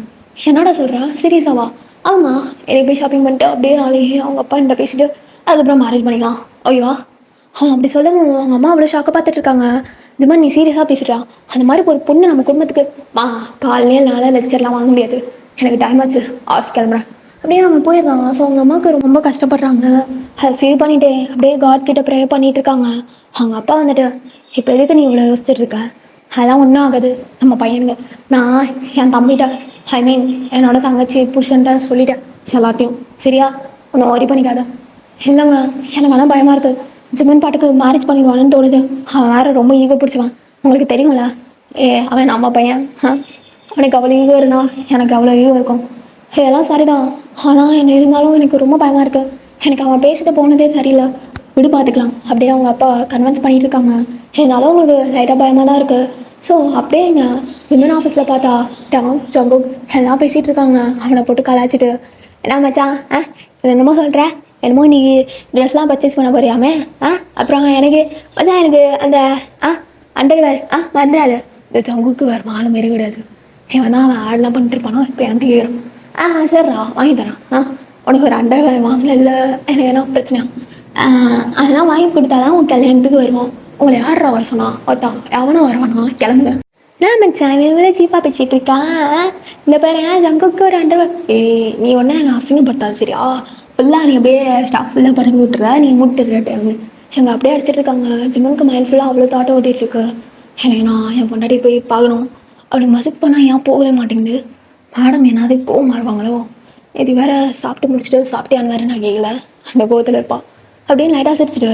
என்னடா சொல்கிறேன், சீரியஸாவா? ஆமாம், எனக்கு போய் ஷாப்பிங் பண்ணிட்டு அப்படியே நாளைக்கு அவங்க அப்பா என்கிட்ட பேசிட்டு அதுக்கப்புறம் மேரேஜ் பண்ணிக்கலாம். ஓகேவா? அப்படி சொல்லவும் அவங்க அம்மா அவ்வளோ ஷாக்கை பார்த்துட்டு இருக்காங்க. ஜிமன், நீ சீரியஸாக பேசுகிறா? அந்த மாதிரி ஒரு பொண்ணு நம்ம குடும்பத்துக்கு காலையிலே நாளே லெக்சர்லாம் வாங்க முடியாது. எனக்கு டைம் ஆச்சு, ஆர்ஸ் கிளம்புறேன் அப்படியே அவங்க போயிடலாம். ஸோ அவங்க அம்மாவுக்கு ரொம்ப கஷ்டப்படுறாங்க. அதை ஃபீல் பண்ணிவிட்டு அப்படியே காட் கிட்ட ப்ரே பண்ணிகிட்டு இருக்காங்க. அவங்க அப்பா வந்துட்டு, இப்போ எதுக்கு நீ இவ்வளோ யோசிச்சுட்டு இருக்க? அதெல்லாம் ஒன்றும் ஆகாது நம்ம பையனுங்க. நான் என் தம்பிகிட்ட, ஐ மீன் என்னோட தங்கச்சி புருஷன்ட்ட சொல்லிட்டேன் எல்லாத்தையும். சரியா? ஒன்றும் ஒரி பண்ணிக்காத. இல்லைங்க, எனக்கு ஆனால் பயமாக இருக்குது. ஜிமன் பாட்டுக்கு மேரேஜ் பண்ணிடுவான்னு தோணுது. அவன் வேறு ரொம்ப ஈகோ பிடிச்சவான், உங்களுக்கு தெரியுங்களா? அவன் நம்ம பையன். அவனுக்கு அவ்வளோ ஈகோ இருந்தால் எனக்கு அவ்வளோ ஈகோ இருக்கும். இதெல்லாம் சரிதான், ஆனால் என்ன இருந்தாலும் எனக்கு ரொம்ப பயமாக இருக்குது. எனக்கு அவன் பேசிட்டு போனதே சரியில்லை. விடு பார்த்துக்கலாம் அப்படின்னு அவங்க அப்பா கன்வின்ஸ் பண்ணிட்டு இருக்காங்க. இருந்தாலும் உங்களுக்கு லைட்டாக பயமாக தான் இருக்குது. ஸோ அப்படியே இங்கே விமன் ஆஃபீஸில் பார்த்தா டாங் ஜங்குக் எல்லாம் பேசிகிட்டு இருக்காங்க. அவனை போட்டு கலாச்சிட்டு, என்ன மச்சான் என்னமோ சொல்கிற, என்னமோ நீ ட்ரெஸ்லாம் பர்ச்சேஸ் பண்ண போறியாமே. அப்புறம் எனக்கு மச்சான் எனக்கு அந்த அண்டர்வேர் வந்துடாது. இந்த ஜங்குக்கு வேறு மாலை மாரி கிடையாது. இவன் தான் அவன் ஆடெலாம் பண்ணிட்டு இருப்பானோ, இப்போ எனக்கு ஏறும். சரிடா வாங்கி தரான். உனக்கு ஒரு அண்டர்வேர் வாங்கல, இல்லை எனக்கு என்ன பிரச்சனை? அதெல்லாம் வாங்கி கொடுத்தாதான் உன் கல்யாணத்துக்கு வருவோம். உங்களை யாரா வர சொன்னா? ஒருத்தான் எவனும் வரவானா, கிளம்புங்க. நான் மச்சான் இவ்வளோ சீப்பாக பேசிகிட்டு இருக்கான். இந்த பேர் ஜங்குக்கு ஒரு அண்டர்வேர். நீ ஒன்று நான் அசிங்கப்படுத்தாது சரியா? ஃபுல்லாக நீ அப்படியே ஸ்டாஃப் ஃபுல்லாக பரப்பி விட்டுற, நீ மூட்டுறட்டு எங்கள் அப்படியே அடிச்சிட்டு இருக்காங்க. ஜிம்முக்கு மைண்ட் ஃபுல்லாக அவ்வளோ தாட்டம் ஓட்டிகிட்டு இருக்கு. எனக்கு நான் என் பொண்டாட்டி போய் பார்க்கணும். அப்படி மசக் பண்ணால் ஏன் போகவே மாட்டேங்குது? மேடம் என்னாவது கோவம் மாறுவாங்களோ? இது வேறு சாப்பிட்டு முடிச்சுட்டு சாப்பிட்டியான்னு வேறு நான் கேட்கல, அந்த கோவத்தில் இருப்பான். அப்படின்னு லைட்டாக சிரிச்சிட்டு,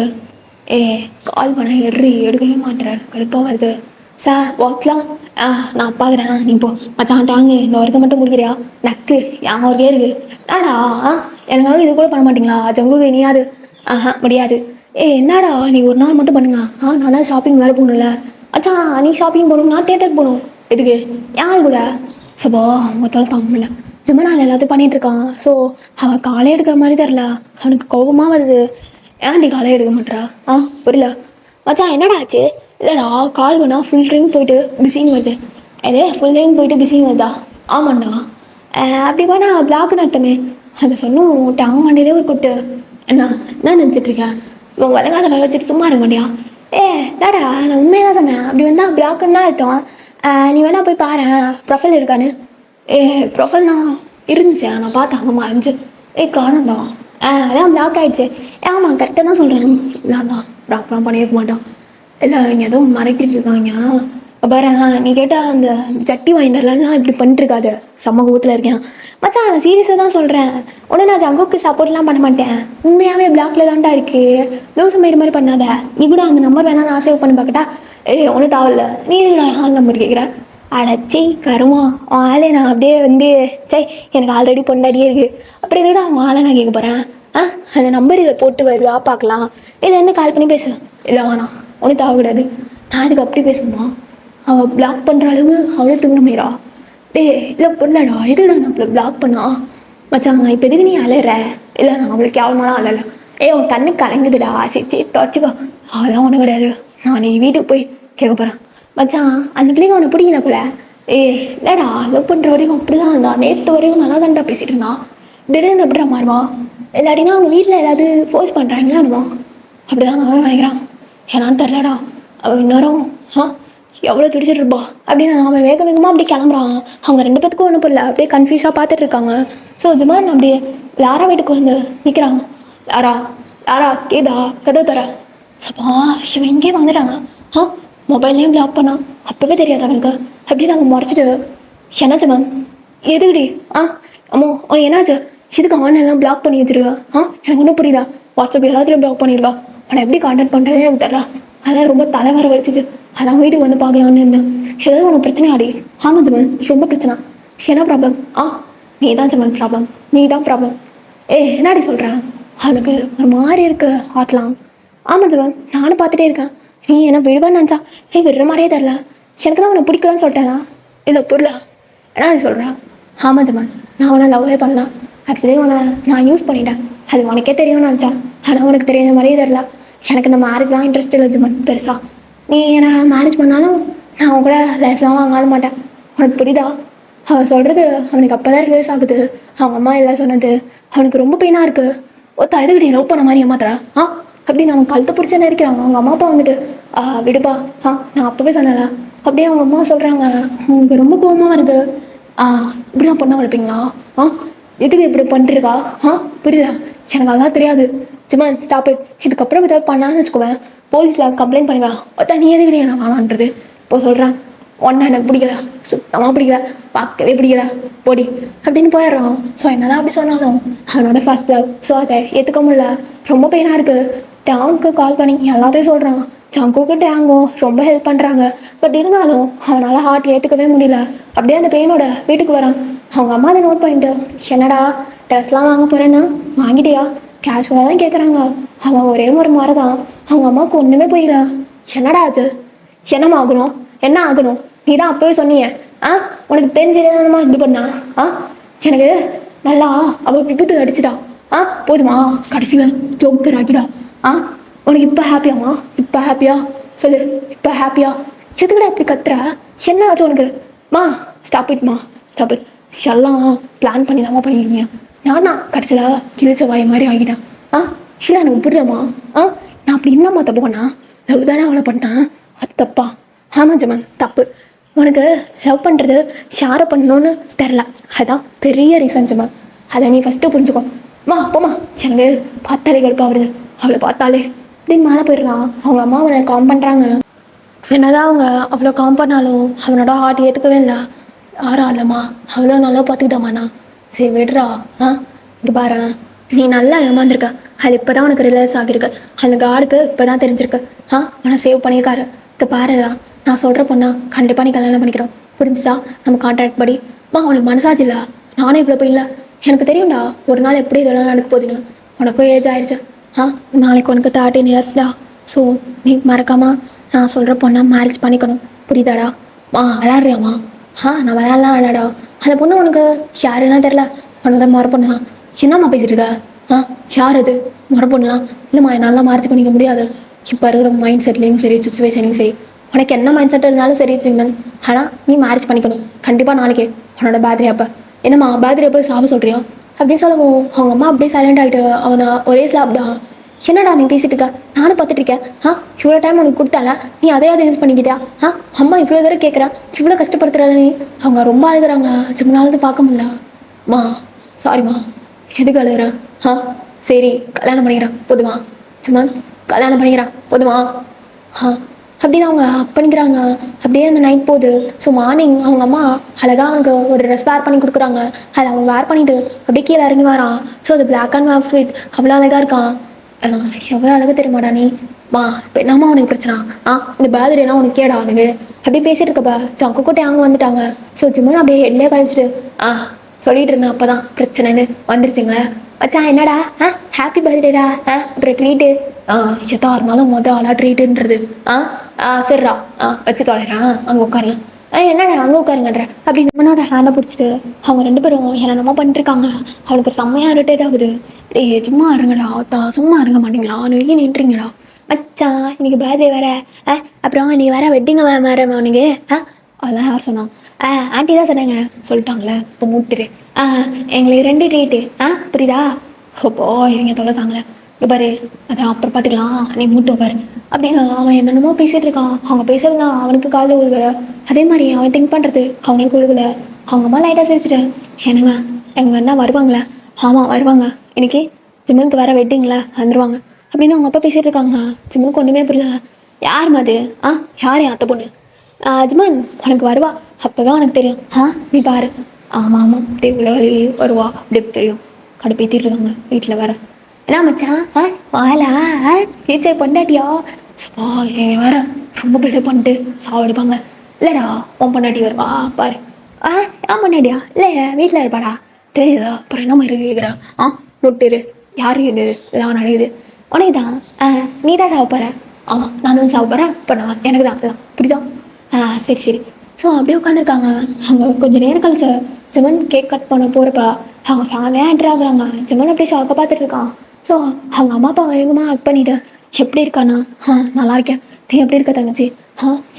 கால் பண்ண எடுக்கவே மாட்டேற, கடுப்பாக வருது. சார் ஒர்க்லாம் நான் பார்க்குறேன், நீ போ மச்சான் டாங்க இந்த ஒர்க்கை மட்டும் முடிக்கிறியா? நக்கு என் ஒர்க்கே இருக்குது. என்னடா எனக்காக இது கூட பண்ண மாட்டிங்களா? ஜங்குக்கு இனியாது முடியாது. என்னடா நீ ஒரு நாள் மட்டும் பண்ணுங்க. நான் தான் ஷாப்பிங் வேறு போகணும்ல. அச்சான் நீ ஷாப்பிங் போகணும், நான் தேட்டருக்கு போகணும். எதுக்கு? யார் கூட? சப்போ அவங்க தொலை தாங்க முடியல. ஜிம்மனால் எல்லாத்தையும் பண்ணிகிட்டு இருக்கான். ஸோ அவன் காலே எடுக்கிற மாதிரி தெரில, அவனுக்கு கோபமாக வருது. ஏன்டி காலே எடுக்க மாட்டா? புரியல மச்சான், என்னடா ஆச்சு? இல்லைடா கால் பண்ணால் ஃபுல் ரிங் போயிட்டு பிஸின்னு வருது. ஃபுல் ரிங் போயிட்டு பிஸின்னு வருதா? ஆமாண்டா. அப்படி போனா பிளாக்னு அர்த்தமே. அதை சொன்னும் டாங் மாண்டதே ஒரு குட்டு. என்ன நினச்சிட்ருக்கேன்? இவன் வளங்காத வய வச்சுட்டு சும்மா இருக்க மாட்டியா? டாடா நான் உண்மையாக தான் சொன்னேன். அப்படி வந்தால் பிளாக்குன்னு தான் அர்த்தம். நீ வேணா போய் பாரு ப்ரொஃபைல் இருக்கான்னு. ப்ரொஃபைல் தான் இருந்துச்சு, நான் பார்த்தேன். ஆமாம் இருந்துச்சு. காணும்டா. அதான் பிளாக் ஆகிடுச்சு. ஆமாம் கரெக்டாக தான் சொல்கிறேன். நான் தான் ப்ளாக்லாம் பண்ணியிருக்க மாட்டான். இல்லை இங்கே எதுவும் மறைக்கிட்டு இருக்காங்க பாரு. நீ கேட்டால் அந்த சட்டி வாங்கி தரலாம் இப்படி பண்ணிட்டுருக்காது. செம்ம கோவத்தில் இருக்கேன் மச்சான். நான் சீரியஸாக தான் சொல்கிறேன். உடனே நான் ஜங்குக்கு சப்போர்ட்லாம் பண்ண மாட்டேன். உண்மையாகவே பிளாக்ல தான்டா இருக்குது. தோசை மாரி பண்ணாத. நீ கூட அந்த நம்பர் வேணா நான் சேவ் பண்ணி பார்க்கட்டா? ஒன்றும் தேவையில்ல. நீ இதுடா ஆள் நம்பர் கேட்குற? அடச்சி கருமா ஆளே. நான் அப்படியே வந்து எனக்கு ஆல்ரெடி பொண்டாடியே இருக்குது. அப்புறம் இதோட அவங்க ஆளை நான் கேட்க போகிறேன். அந்த நம்பர் இதை போட்டு வருவா பார்க்கலாம். இதை வந்து கால் பண்ணி பேசு. இல்லை வேணாம், ஒன்றும் தேவைக்கூடாது. நான் இதுக்கு அப்படி பேசணுமா? அவள் பிளாக் பண்ணுற அளவு அவ்வளோ துணுமேரா? இல்லை புரியலடா, எதுக்கு நான் நம்மளை பிளாக் பண்ணா? மச்சாங்க இப்போ எதுக்கு நீ அலையிற? இல்லை நான் அவளுக்கு கேவலமாலாம் அலையில. உன் கண்ணு கலங்குதுடா. சரி தொடச்சிக்கோ. அதெல்லாம் ஒன்றும் கிடையாது. நான் நீ வீட்டுக்கு போய் கேட்க போகிறேன். மச்சான் அந்த பிள்ளைங்க அவனை பிடிக்கல போல. இல்லைடா லவ் பண்ணுற வரைக்கும் அப்படி தான் இருந்தான். நேற்று வரைக்கும் நல்லா தான்டா பேசிகிட்டு இருந்தான். திடீர்னு எப்படிடா மாறுவா? இல்லாட்டினா அவங்க வீட்டில் ஏதாவது ஃபோர்ஸ் பண்ணுறாங்களா என்னமோ? அப்படி தான் அவன் நினைக்கிறான். ஏன்னான்னு தெரிலடா. அவன் இன்னொரும் எவ்வளோ துடிச்சிட்டு இருப்பா அப்படின்னு அவன் வேக வேகமாக அப்படி கிளம்புறான். அவங்க ரெண்டு பேத்துக்கும் ஒன்றும் புரியல, அப்படியே கன்ஃபியூஸாக பார்த்துட்டு இருக்காங்க. ஸோ ஜிமான் அப்படியே லாரா வீட்டுக்கு வந்து நிற்கிறான். லாரா கேதா கதை தர சப்பா இவன் எங்கேயே வந்துட்டாங்க. மொபைல்லையும் பிளாக் பண்ணான். அப்போவே தெரியாது அவனுக்கு. அப்படின்னு அவன் முறைச்சிட்டு, என்னாச்சு மேம்? எதுக்குடி? அம்மா அவன் என்னாச்சு? இதுக்கு ஆன்லைன்லாம் பிளாக் பண்ணி வச்சிருக்கா? எனக்கு ஒன்றும் புரியல. வாட்ஸ்அப் எல்லாத்துலேயும் பிளாக் பண்ணியிருக்கா. அவனை எப்படி கான்டாக்ட் பண்ணுறதே எனக்கு தெரியல. அதான் ரொம்ப தலைவர வலிச்சிச்சு. அதான் வீட்டுக்கு வந்து பார்க்கலான்னு இருந்தேன். ஏதாவது உனக்கு பிரச்சனை ஆடி? ஆமாம் ஜமன் ரொம்ப பிரச்சனை. என்ன ப்ராப்ளம்? நீ தான் ஜமன் ப்ராப்ளம். நீ தான் ப்ராப்ளம். என்னடி சொல்கிறேன்? அவனுக்கு ஒரு மாதிரி இருக்கு ஹார்ட்லாம். ஆமாம் ஜமன் நானும் பார்த்துட்டே இருக்கேன். நீ என்ன விடுவான்னு நினச்சா நீ விடுற மாதிரியே தெரில. எனக்கு தான் உன்னை பிடிக்கலன்னு சொல்லிட்டேனா இல்லை புரியல. ஏன்னா நீ சொல்கிறேன். ஆமாம் ஜமான், நான் உன்னை லவ்வே பண்ணலாம். ஆக்சுவலி உன்னை நான் யூஸ் பண்ணிட்டேன். அது உனக்கே தெரியும்னு நினச்சேன். ஆனால் உனக்கு தெரியாத மாதிரியே தெரில. எனக்கு இந்த மேரேஜ்லாம் இன்ட்ரெஸ்ட் இல்லை ஜமான் பெருசாக. நீ என்னை மேரேஜ் பண்ணாலும் நான் அவன் கூட லைஃப்லாம் வாங்க மாட்டேன். உனக்கு புரியுதா? அவன் சொல்கிறது அவனுக்கு அப்போ தான் ரிலீஸ் ஆகுது. அவங்க அம்மா எல்லாம் சொன்னது அவனுக்கு ரொம்ப பெயினாக இருக்குது. ஒருத்தா எதுக்கிட்டே லவ் பண்ண மாதிரி ஏமாத்துறா அப்படின்னு அவன் கழுத்தை பிடிச்ச நினைக்கிறான். அவங்க அம்மா அப்பா வந்துட்டு விடுப்பா நான் அப்போவே சொன்னல அப்படியே அவங்க அம்மா சொல்கிறாங்க. உங்களுக்கு ரொம்ப கோபமாக வருது. இப்படிதான் பொண்ணை வளர்ப்பீங்களா? எதுக்கு இப்படி பண்ணிருக்கா? புரியுதா? எனக்கு அதான் தெரியாது. சும்மா ஸ்டாப் இட். இதுக்கப்புறம் ஏதாவது பண்ணான்னு வச்சுக்குவேன், போலீஸில் கம்ப்ளைண்ட் பண்ணுவேன். ஒருத்தா நீ எதுக்கிட்டே நான் வேணான்றது இப்போ சொல்கிறேன். ஒன்றா எனக்கு பிடிக்கல, சுத்தமாக பிடிக்கல, பார்க்கவே பிடிக்கல, பொடி அப்படின்னு போயிடுறான். ஸோ என்னதான் அப்படி சொன்னாலும் அவனோட ஃபர்ஸ்ட் லவ். ஸோ அதை ஏற்றுக்க முடியல. ரொம்ப பெயினாக இருக்குது. டேங்குக்கு கால் பண்ணி எல்லாத்தையும் சொல்கிறான். ஜங்குக்கு டேங்கும் ரொம்ப ஹெல்ப் பண்ணுறாங்க. பட் இருந்தாலும் அவனால் ஹார்ட் ஏற்றுக்கவே முடியல. அப்படியே அந்த பெயினோட வீட்டுக்கு வரான். அவங்க அம்மா அதை நோட் பண்ணிட்டு, என்னடா ட்ரெஸ்லாம் வாங்க போகிறேன்னா வாங்கிட்டியா? கேஷுவலாக தான் கேட்குறாங்க. அவன் ஒரே ஒரு மாதிரி தான். அவங்க அம்மாவுக்கு ஒன்றுமே புரியல. என்னடா அது? என்னம்மா ஆகணும்? என்ன ஆகணும்? நீ தான் அப்போவே சொன்னீங்க. உனக்கு தெரிஞ்சதேதானம்மா இது பண்ணா? எனக்கு நல்லா அவள் விபத்து அடிச்சுடா. போதுமா? கடைசியில் ஜோக்கர் ஆகிடா. உனக்கு இப்போ ஹாப்பியாம்மா? இப்போ ஹாப்பியா? சொல்லு, இப்போ ஹாப்பியா? எதுக்கடா இப்படி கத்துற? என்ன ஆச்சு உனக்கு? ஸ்டாப் இட்மா, ஸ்டாப் இட். எல்லாம் பிளான் பண்ணி தான்மா பண்ணியிருக்கீங்க. நான் தான் கடைசியில் கிழிச்ச வாய் மாதிரி ஆகிட்டேன். இல்லை எனக்கு புரியலம்மா. நான் அப்படி என்னம்மா தப்பு பண்ணா? லவ் தானே அவளை பண்ணிட்டேன், அது தப்பா? ஆமாம் ஜமான், தப்பு. உனக்கு லவ் பண்ணுறது ஷேரை பண்ணணும்னு தெரில, அதுதான் பெரிய ரீசன் ஜமான். அதை நீ ஃபஸ்ட்டு புரிஞ்சுக்கோ. அப்போம்மா எனக்கு பார்த்தாலே கடுப்பாக வருது. அவளை பார்த்தாலே அப்படின்னு மேலே போயிடலாம். அவங்க அம்மா அவனை காம் பண்ணுறாங்க. என்னதான் அவங்க அவ்வளோ காம் பண்ணாலும் அவனோட ஹார்ட் ஏற்றுக்கவே இல்லை. யாரா இல்லைம்மா, அவ்வளோ நல்லா பார்த்துக்கிட்டாமாண்ணா. சரி விடுறா. இங்கே பாரு, நீ நல்லா ஏமாந்துருக்க. அது இப்போ தான் உனக்கு ரிலீஸ் ஆகியிருக்கு. அந்த கார்டுக்கு இப்போ தான் தெரிஞ்சிருக்கு. உன்னை சேவ் பண்ணியிருக்காரு. இங்கே பாருடா, நான் சொல்கிற பொண்ணா கண்டிப்பாக நீ கல்யாணம் பண்ணிக்கிறோம், புரிஞ்சுச்சா? நம்ம கான்ட்ராக்ட் படி. உனக்கு மனசாச்சு இல்லை? நானே இவ்வளோ போய் இல்லை. எனக்கு தெரியும்டா ஒரு நாள் எப்படி இதெல்லாம் நடக்க போகுதுன்னு. உனக்கும் ஏஜ் ஆயிடுச்சு. நாளைக்கு உனக்கு 13 இயர்ஸ்டா. ஸோ நீ மறக்காம நான் சொல்கிற பொண்ணை மேரேஜ் பண்ணிக்கணும், புரியுதாடா? விளையாடுறியாம்மா? நான் விளையாடலாம் விளையாடா. அந்த பொண்ணு உனக்கு யாருலாம் தெரில, உன்னோட மர பொண்ணு தான். என்னம்மா பேசிட்டு இருக்க? யார் அது மர பொண்ணுலாம்? இல்லைம்மா, என்னால் மேரேஜ் பண்ணிக்க முடியாது. இப்போ இருக்கிற மைண்ட் செட்லேயும் சரி, சுச்சுவேஷனையும் சரி, உனக்கு என்ன மைண்ட் செட் இருந்தாலும் சரி சிங்கன், ஆனால் நீ மேரேஜ் பண்ணிக்கணும் கண்டிப்பாக. நாளைக்கு உன்னோட பேர்த்டே அப்போ. என்னம்மா பேர்த்டே அப்போ சாவ சொல்கிறியா அப்படின்னு சொல்லவும் அவங்க அம்மா அப்படியே சைலண்ட் ஆகிட்டு அவனை ஒரே ஸ்லாப் தான். என்னடா நீ பேசிட்டு இருக்க? நானும் பார்த்துட்டு இருக்கேன். இவ்வளோ டைம் உனக்கு கொடுத்தால நீ அதையாவது யூஸ் பண்ணிக்கிட்டியா? அம்மா இவ்வளோ தூரம் கேட்குறேன், இவ்வளோ கஷ்டப்படுத்துறாத நீ. அவங்க ரொம்ப அழுகுறாங்க. சிம்மனாவது பார்க்க முடியலம்மா. சாரிம்மா. எதுக்கு அழுகுறேன்? சரி கல்யாணம் பண்ணிக்கிறேன் போதுமா? சும்மா கல்யாணம் பண்ணிக்கிறேன் போதுமா? அப்படின்னு அவங்க பண்ணிக்கிறாங்க. அப்படியே அந்த நைட் போகுது. ஸோ மார்னிங் அவங்க அம்மா அழகாக அவனுக்கு ஒரு ட்ரெஸ் வேர் பண்ணி கொடுக்குறாங்க. அதை அவன் வேர் பண்ணிட்டு அப்படியே கீழே இறங்கி வரான். ஸோ அது பிளாக் அண்ட் ஒயிட் ஃபிட் அவ்வளோ அழகாக இருக்கான். எவ்வளோ அழகாக தெரியுமாடா நீ? இப்போ என்னம்மா உனக்கு பிரச்சனை? இந்த பேர்த்டேலாம் உனக்கு கேடா அவனுக்கு? அப்படியே பேசிட்டு இருக்கப்பா ஜங்குக்கூட்டே அவங்க வந்துட்டாங்க. ஸோ ஜிம்மன் அப்படியே ஹெட்லேயே கழிச்சிட்டு சொல்லிட்டு இருந்தேன். அப்போ தான் பிரச்சனைன்னு வந்துருச்சுங்களே. மச்சான் என்னடா? ஹாப்பி பர்த்டேடா. அப்புறம் ட்ரீட்டு எதா இருந்தாலும் ஆளாக ட்ரீட்டுன்றது. சரிடா வச்சு தொலைறான், அங்கே உட்காரலாம். என்னடா அங்கே உட்காருங்கன்ற அப்படின்னு நம்மளோட ஹேண்டை பிடிச்சிட்டு அவங்க 2 பேரும் என்னென்னமோ பண்ணிட்டுருக்காங்க. அவனுக்கு செம்மையாக இரிட்டேட் ஆகுது. சும்மா இருங்கடா, சும்மா இருங்க மாட்டீங்களா? நெருங்கி நின்றுங்கடா. மச்சான் இன்னைக்கு பர்த்டே வேற, அப்புறம் இன்னைக்கு வேற வெட்டிங்க வேற அவனுக்கு. அதெல்லாம் யார் சொன்னான்? ஆண்டி தான் சொன்னாங்க. சொல்லிட்டாங்களே இப்போ மூட்டுரு. எங்களுக்கு 2 ட்ரீட்டு. புரியுதா? அப்போ இவங்க தொலைத்தாங்களே. பாரு அதான் அப்புறம் பார்த்துக்கலாம், நீ மூட்டு பாரு அப்படின்னு அவன் என்னென்னமோ பேசிகிட்டு இருக்கான். அவங்க பேசுறதுலாம் அவனுக்கு காலில் விழுகலை. அதே மாதிரி அவன் திங்க் பண்ணுறது அவங்களுக்கு விழுகலை. அவங்க அம்மா லைட்டாக சிரிச்சிட்டு, என்னங்க எங்கள் அண்ணா வருவாங்களே? ஆமாம் வருவாங்க, இன்னைக்கு ஜிம்மனுக்கு வேற வெட்டிங்களா, வந்துடுவாங்க அப்படின்னு அவங்க அப்பா பேசிகிட்டு இருக்காங்க. ஜிம்மனுக்கு ஒன்றுமே புரியல. யார் அது? யார் அத்தை பொண்ணு? ஜிம்மன் உனக்கு வருவா, அப்போதான் உனக்கு தெரியும். நீ பாரு. ஆமாம் அப்படியே உலகளி வருவா, அப்படியே தெரியும். கடுப்பேற்றிட்டு இருக்காங்க வீட்டில் வேற. என்ன மச்சான் வாழா ஃபியூச்சர் பொண்டாட்டியா? வேற ரொம்ப பில்டப் பண்ணிட்டு சாவடிப்பாங்க. இல்லைடா உன் பொண்டாட்டி வருவா பாரு. ஏன் பொண்டாட்டியா? இல்லை வீட்டில் இருப்பாடா. தெரியுதா? அப்புறம் என்ன மாதிரி கேட்குறா? நொட்டுரு யார் இது எல்லாம் நடக்குது உனக்கு தான். நீ தான் சாவ போகிற. ஆமாம் நான் தான் சாப்பிட்றேன் இப்போ நான் எனக்கு தான் எல்லாம் புரியுதா? சரி சரி. ஸோ அப்படியே உட்காந்துருக்காங்க. அவங்க கொஞ்சம் நேரம் கழிச்சு ஜெமன் கேக் கட் பண்ண போகிறப்ப அவங்க ஃபேமிலியாக என்ட்ரு ஆகுறாங்க. ஜெமன் அப்படியே ஷாக்கை பார்த்துட்டு இருக்கான். ஸோ அவங்க அம்மா அப்பா வேகமாக ஹக் பண்ணிட்டு எப்படி இருக்கானா? நல்லா இருக்கேன். நீ எப்படி இருக்க தங்கச்சி?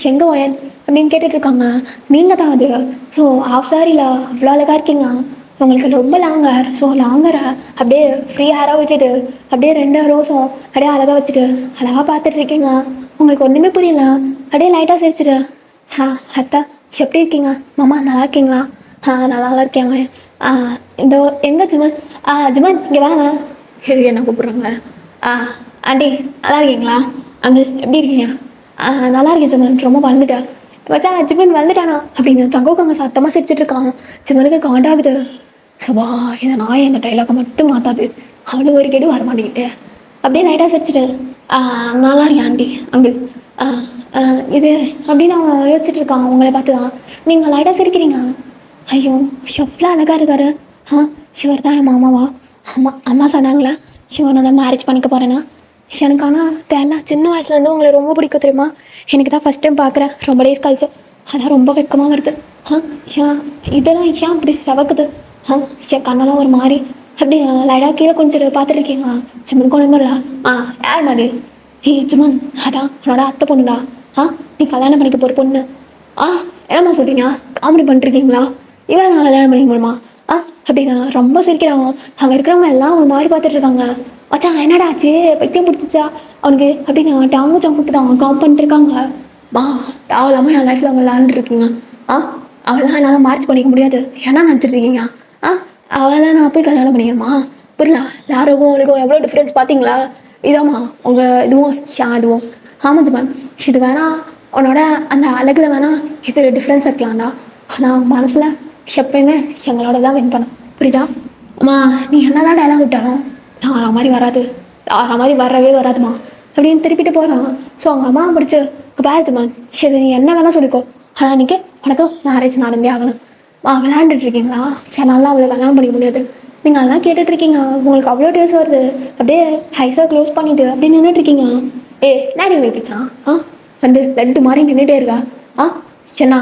எங்கே ஒயன் அப்படின்னு கேட்டுட்டு இருக்காங்க. நீங்கள் தான் அது. ஸோ ஹாஃப் சாரியில் அவ்வளோ அழகாக இருக்கீங்க. உங்களுக்கு ரொம்ப லாங் ஹேர். ஸோ லாங் ஹேரை அப்படியே ஃப்ரீ ஹேராக விட்டுட்டு அப்படியே 2 ரோஸும் அப்படியே அழகாக வச்சுட்டு அழகாக பார்த்துட்டு இருக்கீங்க. உங்களுக்கு ஒன்றுமே புரியல. அப்படியே லைட்டாக சிரிச்சிட்டு அத்தா எப்படி இருக்கீங்க? மாமா நல்லா இருக்கீங்களா? நல்லா இருக்கேங்க. இந்த எங்கே ஜிமன்? ஜிமன் இங்கே வாங்க. எது என்ன கூப்பிட்றாங்க? ஆண்டி நல்லா இருக்கீங்களா? அங்கே எப்படி இருக்கீங்க? நல்லா இருக்கேன் ஜிமன். ரொம்ப வளர்ந்துட்டேன். மச்சான் ஜிமன் வந்துட்டானா அப்படின்னு தங்கோக்காங்க சத்தமாக சிரிச்சிட்டு இருக்காங்க. ஜிமனுக்கு காண்டாகுது. சபா இதை நான் இந்த டைலாக்கை மட்டும் மாற்றாது அவனுக்கு ஒரு கெடு வரமாட்டேங்கிட்டு அப்படியே லைட்டாக சிரிச்சிட்டு நல்லா இருக்கேன் ஆண்டி அங்கிள் இது அப்படின்னு அவங்க யோசிச்சுட்டு இருக்காங்க. உங்களை பார்த்து தான் நீங்கள் லைட்டாக சிரிக்கிறீங்க. ஐயோ எவ்வளோ அழகாக இருக்காரு. இவர் தான் என் மாமாவா? அம்மா சொன்னாங்களா இவனை தான் மேரேஜ் பண்ணிக்க போகிறேன்னா? எனக்கு ஆனால் தெரியல. சின்ன வயசுலேருந்து உங்களை ரொம்ப பிடிக்கும் தெரியுமா? எனக்கு தான் ஃபஸ்ட் டைம் பார்க்குறேன் ரொம்ப டேஸ் கழிச்சு. அதான் ரொம்ப வெக்கமாக வருது. இதெல்லாம் ஏன் இப்படி செவக்குது? என் கண்ணெல்லாம் ஒரு மாதிரி அப்படி லைடாக கீழே கொஞ்சம் பார்த்துருக்கீங்க. சிம்மன் கொண்டு யார் மாதிரி? சுமன் அதான் உன்னோட அத்தை பொண்ணுடா. நீ கல்யாணம் பண்ணிக்க போகிற பொண்ணு. என்னம்மா சொல்கிறீங்க? காமெடி பண்ணிருக்கீங்களா? இவன் நான் கல்யாணம் பண்ணிக்க முடியுமா? அப்படின்னா ரொம்ப சிரிக்கிறாங்க. அங்கே இருக்கிறவங்க எல்லாம் ஒரு மாதிரி பார்த்துட்டு இருக்காங்க. மச்சான் என்னடா ஆச்சு? பைத்தியம் பிடிச்சிச்சா அவனுக்கு? அப்படின்னு டாங்கு சங்குக்கு தான் காம் பண்ணிட்டுருக்காங்க. தேவையில்லாமல் என் லைஃப்பில் அவங்க விளாண்டுருக்கீங்க. அவளாம் என்னால் மார்ச் பண்ணிக்க முடியாது. ஏன்னா நினச்சிட்டு இருக்கீங்க? அவளாம் நான் போய் கல்யாணம் பண்ணிக்கணுமா? புரியல. யாருக்கும் உங்களுக்கும் எவ்வளோ டிஃப்ரென்ஸ் பார்த்தீங்களா? இதாம்மா உங்கள் இதுவும் அதுவும். ஆமாம் ஜிமன் இது வேணா உன்னோட அந்த அழகில் வேணா இது டிஃப்ரென்ஸ் இருக்கலாம்டா. ஆனால் மனசில் எப்பயுமே எங்களோட தான் வின் பண்ணும். புரியுதா? அம்மா நீ என்ன தான் டைலாக் விட்டாலும் ஆற மாதிரி வராது. ஆற மாதிரி வரவே வராதுமா அப்படின்னு திருப்பிட்டு போகிறான். ஸோ அவங்க அம்மா பிடிச்சி பாரு ஜிமன் சரி நீ என்ன வேணால் சொல்லிக்கோ. ஆனால் இன்றைக்கி உனக்கு மேரேஜ் நடந்தே ஆகணும். விளையாண்டுட்டு இருக்கீங்களா? சரி நல்லா அவ்வளோ கல்யாணம் பண்ணிக்க முடியாது. நீங்கள் அதெல்லாம் கேட்டுட்ருக்கீங்க. உங்களுக்கு அவ்வளோ டேஸ் வருது. அப்படியே ஹைஸாக க்ளோஸ் பண்ணிட்டு அப்படியே நின்றுட்டுருக்கீங்க. என்னடி வைப்பிச்சா? வந்து லட்டு மாதிரி நின்றுட்டே இருக்கா? என்ன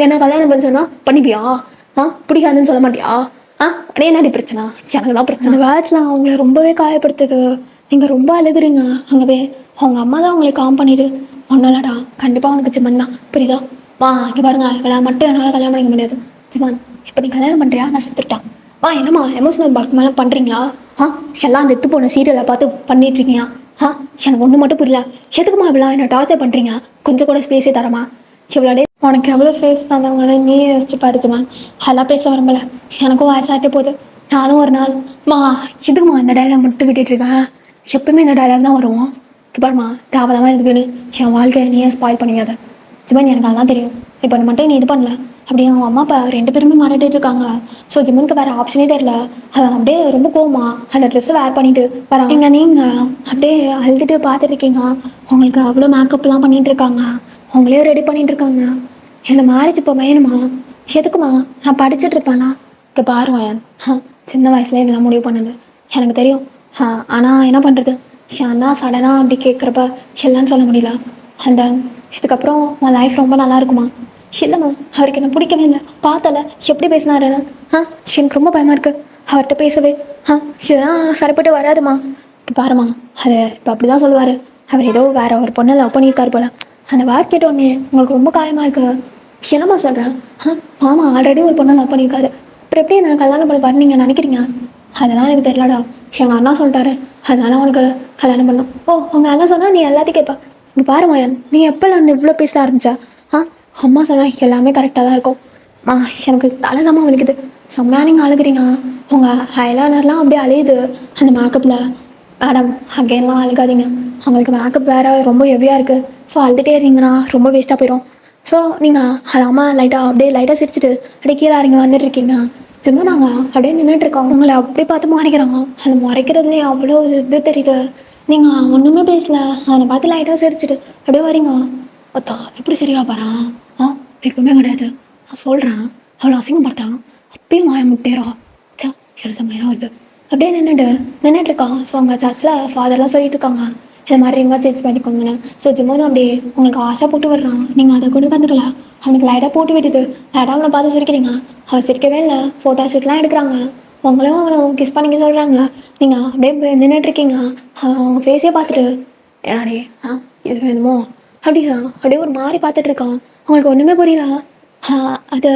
என்ன கல்யாணம் பண்ண சொன்னா பண்ணிப்பியா? பிடிக்காதுன்னு சொல்ல மாட்டியா? அப்படியே என்னடி பிரச்சனை? எனக்கு தான் பிரச்சனை. அந்த வேர்ட்ஸ்லாம் அவங்கள ரொம்பவே காயப்படுத்துது. நீங்கள் ரொம்ப அழுகுறீங்க. அங்கே அவங்க அம்மா தான் அவங்களை காம் பண்ணிவிடு. ஒன்றும் இல்லடா கண்டிப்பாக அவனுக்கு ஜிமன் தான். புரியுதா? இங்கே பாருங்க இவளை மட்டும் என்னால் கல்யாணம் பண்ணிக்க முடியாது. ஜிமன் இப்போ நீ கல்யாணம் பண்ணுறியா? நான் செத்துட்டான். என்னம்மா எமோஷனல் பாக் மேலே பண்ணுறீங்களா? எல்லாம் அந்த எத்து போன சீரியலை பார்த்து பண்ணிகிட்ருக்கீங்க. எனக்கு ஒன்று மட்டும் புரியல. எதுக்குமா இவ்வளோ என்ன டார்ச்சர் பண்ணுறீங்க? கொஞ்சம் கூட ஸ்பேஸே தரமா? இவ்வளோ டே உனக்கு எவ்வளோ ஃபேஸ் தந்தவங்கன்னு நீ யோசிச்சு பாருச்சுமா. அதெல்லாம் பேச வரம்பல. எனக்கும் வயசாகிட்டே போகுது. நானும் ஒரு நாள் எதுக்குமா இந்த டைலாக் மட்டும் விட்டுட்ருக்கேன்? எப்பவுமே இந்த டைலாக் தான் வருவோம். பாருமா தேவைதாம இருக்குன்னு என் வாழ்க்கையை நீயே ஸ்பாயில் பண்ணிக்காத. ஜிமன் எனக்கு அதெல்லாம் தெரியும். இப்போ மட்டும் நீ இது பண்ணல அப்படியே அவங்க அம்மா அப்பா 2 பேருமே மாறிட்டு இருக்காங்க. ஸோ ஜிமனுக்கு வேறு ஆப்ஷனே தெரியல. அவன் அப்படியே ரொம்ப கோவமா அந்த ட்ரெஸ்ஸை வேர் பண்ணிட்டு வராங்க. நீங்கள் அப்படியே அழுதுட்டு பார்த்துருக்கீங்க. உங்களுக்கு அவ்வளோ மேக்கப்லாம் பண்ணிகிட்டு இருக்காங்க. அவங்களே ரெடி பண்ணிட்டு இருக்காங்க. இந்த மேரேஜ் இப்போ வேணுமா? எதுக்குமா? நான் படிச்சுட்டு இருப்பேனா? இங்கே பாருவேன். சின்ன வயசுல இதெல்லாம் முடிவு பண்ணது எனக்கு தெரியும். ஆனால் என்ன பண்ணுறது? அண்ணா சடனாக அப்படி கேட்குறப்ப இல்லைன்னு சொல்ல முடியல. அந்த இதுக்கப்புறம் உன் லைஃப் ரொம்ப நல்லா இருக்குமா? இல்லைம்மா அவருக்கு என்ன பிடிக்கவே இல்லை. பார்த்தல எப்படி பேசினாருன்னு. எனக்கு ரொம்ப பயமாக இருக்குது அவர்கிட்ட பேசவே. இதெல்லாம் சரிப்பட்டு வராதுமா. இப்போ பாருமா அது இப்போ அப்படி தான் சொல்லுவார். அவர் ஏதோ வேற ஒரு பொண்ணை லவ் பண்ணியிருக்காரு போல. அந்த வேர்ட் கேட்டோடனே உங்களுக்கு ரொம்ப காயமாக இருக்கு. என்னம்மா சொல்கிறேன்? ஆமாம் ஆல்ரெடி ஒரு பொண்ணை லவ் பண்ணியிருக்காரு. அப்புறம் எப்படி நான் கல்யாணம் பண்ணி நீங்கள் நினைக்கிறீங்க? அதெல்லாம் எனக்கு தெரியலடா. எங்கள் அண்ணா சொல்லிட்டாரு அதனால அவனுக்கு கல்யாணம் பண்ணும். உங்கள் அண்ணா சொன்னால் நீ எல்லாத்தையும் கேட்பா. இங்கே பாருமாயன் நீ எப்போ நான் இவ்வளோ பேச ஆரம்பிச்சா? அம்மா சொன்னால் எல்லாமே கரெக்டாக தான் இருக்கும். எனக்கு தலைதாம்மா வலிக்குது. செம்மையாக நீங்கள் அழுகுறீங்க. உங்கள் ஹைலைனர்லாம் அப்படியே அழியுது அந்த மேக்கப்பில். மேடம் அகைன்லாம் அழுகாதீங்க. அவங்களுக்கு மேக்கப் வேறு ரொம்ப ஹெவியாக இருக்குது. ஸோ அழுதுகிட்டே இருந்தீங்கன்னா ரொம்ப வேஸ்ட்டாக போயிடும். ஸோ நீங்கள் அது அம்மா லைட்டாக சிரிச்சுட்டு அப்படியே கீழே இறங்கி வந்துட்டுருக்கீங்க. சும்மா நாங்கள் அப்படியே நின்றுட்டுருக்கோம். உங்களை அப்படி பார்த்து முறைக்கிறோம். அந்த முறைக்கிறதுலேயே அவ்வளோ இது தெரியுது. நீங்கள் ஒன்றுமே பேசலை. அவனை பார்த்து லைட்டாக சிரிச்சுட்டு அப்படியே வரீங்க. அத்தா எப்படி சரியா பாறான்? எப்பவுமே கிடையாது. நான் சொல்கிறேன் அவ்வளோ அசிங்கப்படுத்துறான். அப்பயும் வாய முட்டேறா. எழுச மயிரம் இது அப்படியே நின்றுட்டுருக்கான். ஸோ அங்கே சர்ச்சில் ஃபாதர்லாம் சொல்லிட்டு இருக்காங்க இதை மாதிரி எங்கே சேஞ்ச் பண்ணிக்கோங்கன்னு. ஸோ ஜிம்மனும் அப்படியே உங்களுக்கு ஆசை போட்டு விடுறான். நீங்கள் அதை கூட கண்டுக்கல. அவனுக்கு லைட்டாக போட்டு விட்டுட்டு லைட்டாக அவனை பார்த்து சிரிக்கிறீங்க. அவன் சிரிக்கவே இல்லை. ஃபோட்டோ ஷூட்லாம் எடுக்கிறாங்க. உங்களையும் அவனை கிஸ் பண்ணிக்க சொல்கிறாங்க. நீங்கள் அப்படியே நின்றுட்டுருக்கீங்க. அவங்க ஃபேஸே பார்த்துட்டு ஏன்னாடி இது வேணுமோ அப்படின்னா அப்படியே ஒரு மாதிரி பார்த்துட்டு இருக்கான். அவங்களுக்கு ஒன்றுமே புரியல. அது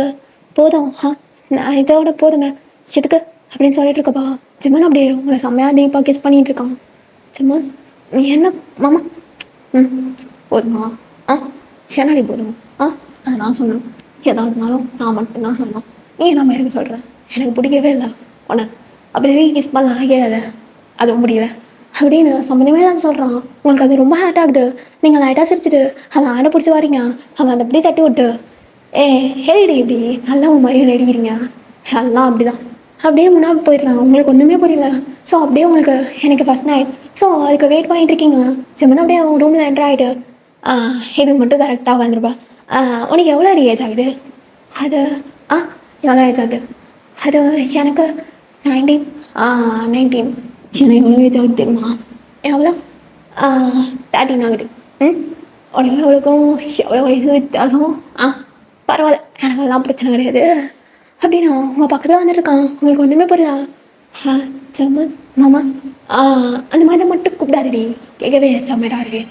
போதும் நான் இதோட போதுமே எதுக்கு அப்படின்னு சொல்லிட்டு இருக்கப்பா ஜிம்மன் அப்படியே உங்களை செம்மையாக டீப்பாக கிஸ் பண்ணிகிட்டு இருக்கான். ஜிம்மன் நீ என்ன மாமா போதுமா என்னடி போதும் அதை நான் சொல்லணும். எதாக இருந்தாலும் நான் மட்டும்தான் சொல்லணும். நீ நம்ம இருக்க சொல்கிறேன். எனக்கு பிடிக்கவே இல்லை உன்னை அப்படி கிஸ் பண்ணலாம் கேட்காத அதுவும் முடியல அப்படின்னு சம்மந்தமே நான் சொல்கிறான். உங்களுக்கு அது ரொம்ப ஹேட் ஆகுது. நீங்கள் லைட்டாக சிரிச்சிட்டு அவன் ஆடை பிடிச்சி வரீங்க. அவன் அதை அப்படியே தட்டி விட்டு ஹெரிடி இப்படி நல்லா உன் மாதிரியும் நடிக்கிறீங்க எல்லாம் அப்படி தான் அப்படியே முன்னாடி போயிடலாம். உங்களுக்கு ஒன்றுமே புரியல. ஸோ அப்படியே உங்களுக்கு எனக்கு ஃபஸ்ட் நைட் ஸோ அதுக்கு வெயிட் பண்ணிகிட்டு இருக்கீங்க. ஜிம்மன் அப்படியே அவன் ரூமில் என்ட்ரு ஆகிட்டு இது மட்டும் கரெக்டாக வந்துருப்பா. உனக்கு எவ்வளோ அடி ஏஜ் ஆகுது? அது எவ்வளோ ஏஜ் ஆகுது? அது எனக்கு 19 எனக்கு எவ்வளோ ஏஜ் ஆகுது தெரியுமா? எவ்வளோ 13 ஆகுது. உனக்கு எவ்வளோக்கும் எவ்வளோ வயசு வித்தியாசம்? பரவாயில்ல எனக்கு அதெல்லாம் பிரச்சனை கிடையாது அப்படின்னா உங்கள் பக்கத்தில் வந்துட்டுருக்கான். உங்களுக்கு ஒன்றுமே புரியல. ஜம்மன் மாமா அந்த மாதிரி மட்டும் கூப்பிடாதடி கேட்கவே செம்மையா இருக்கு.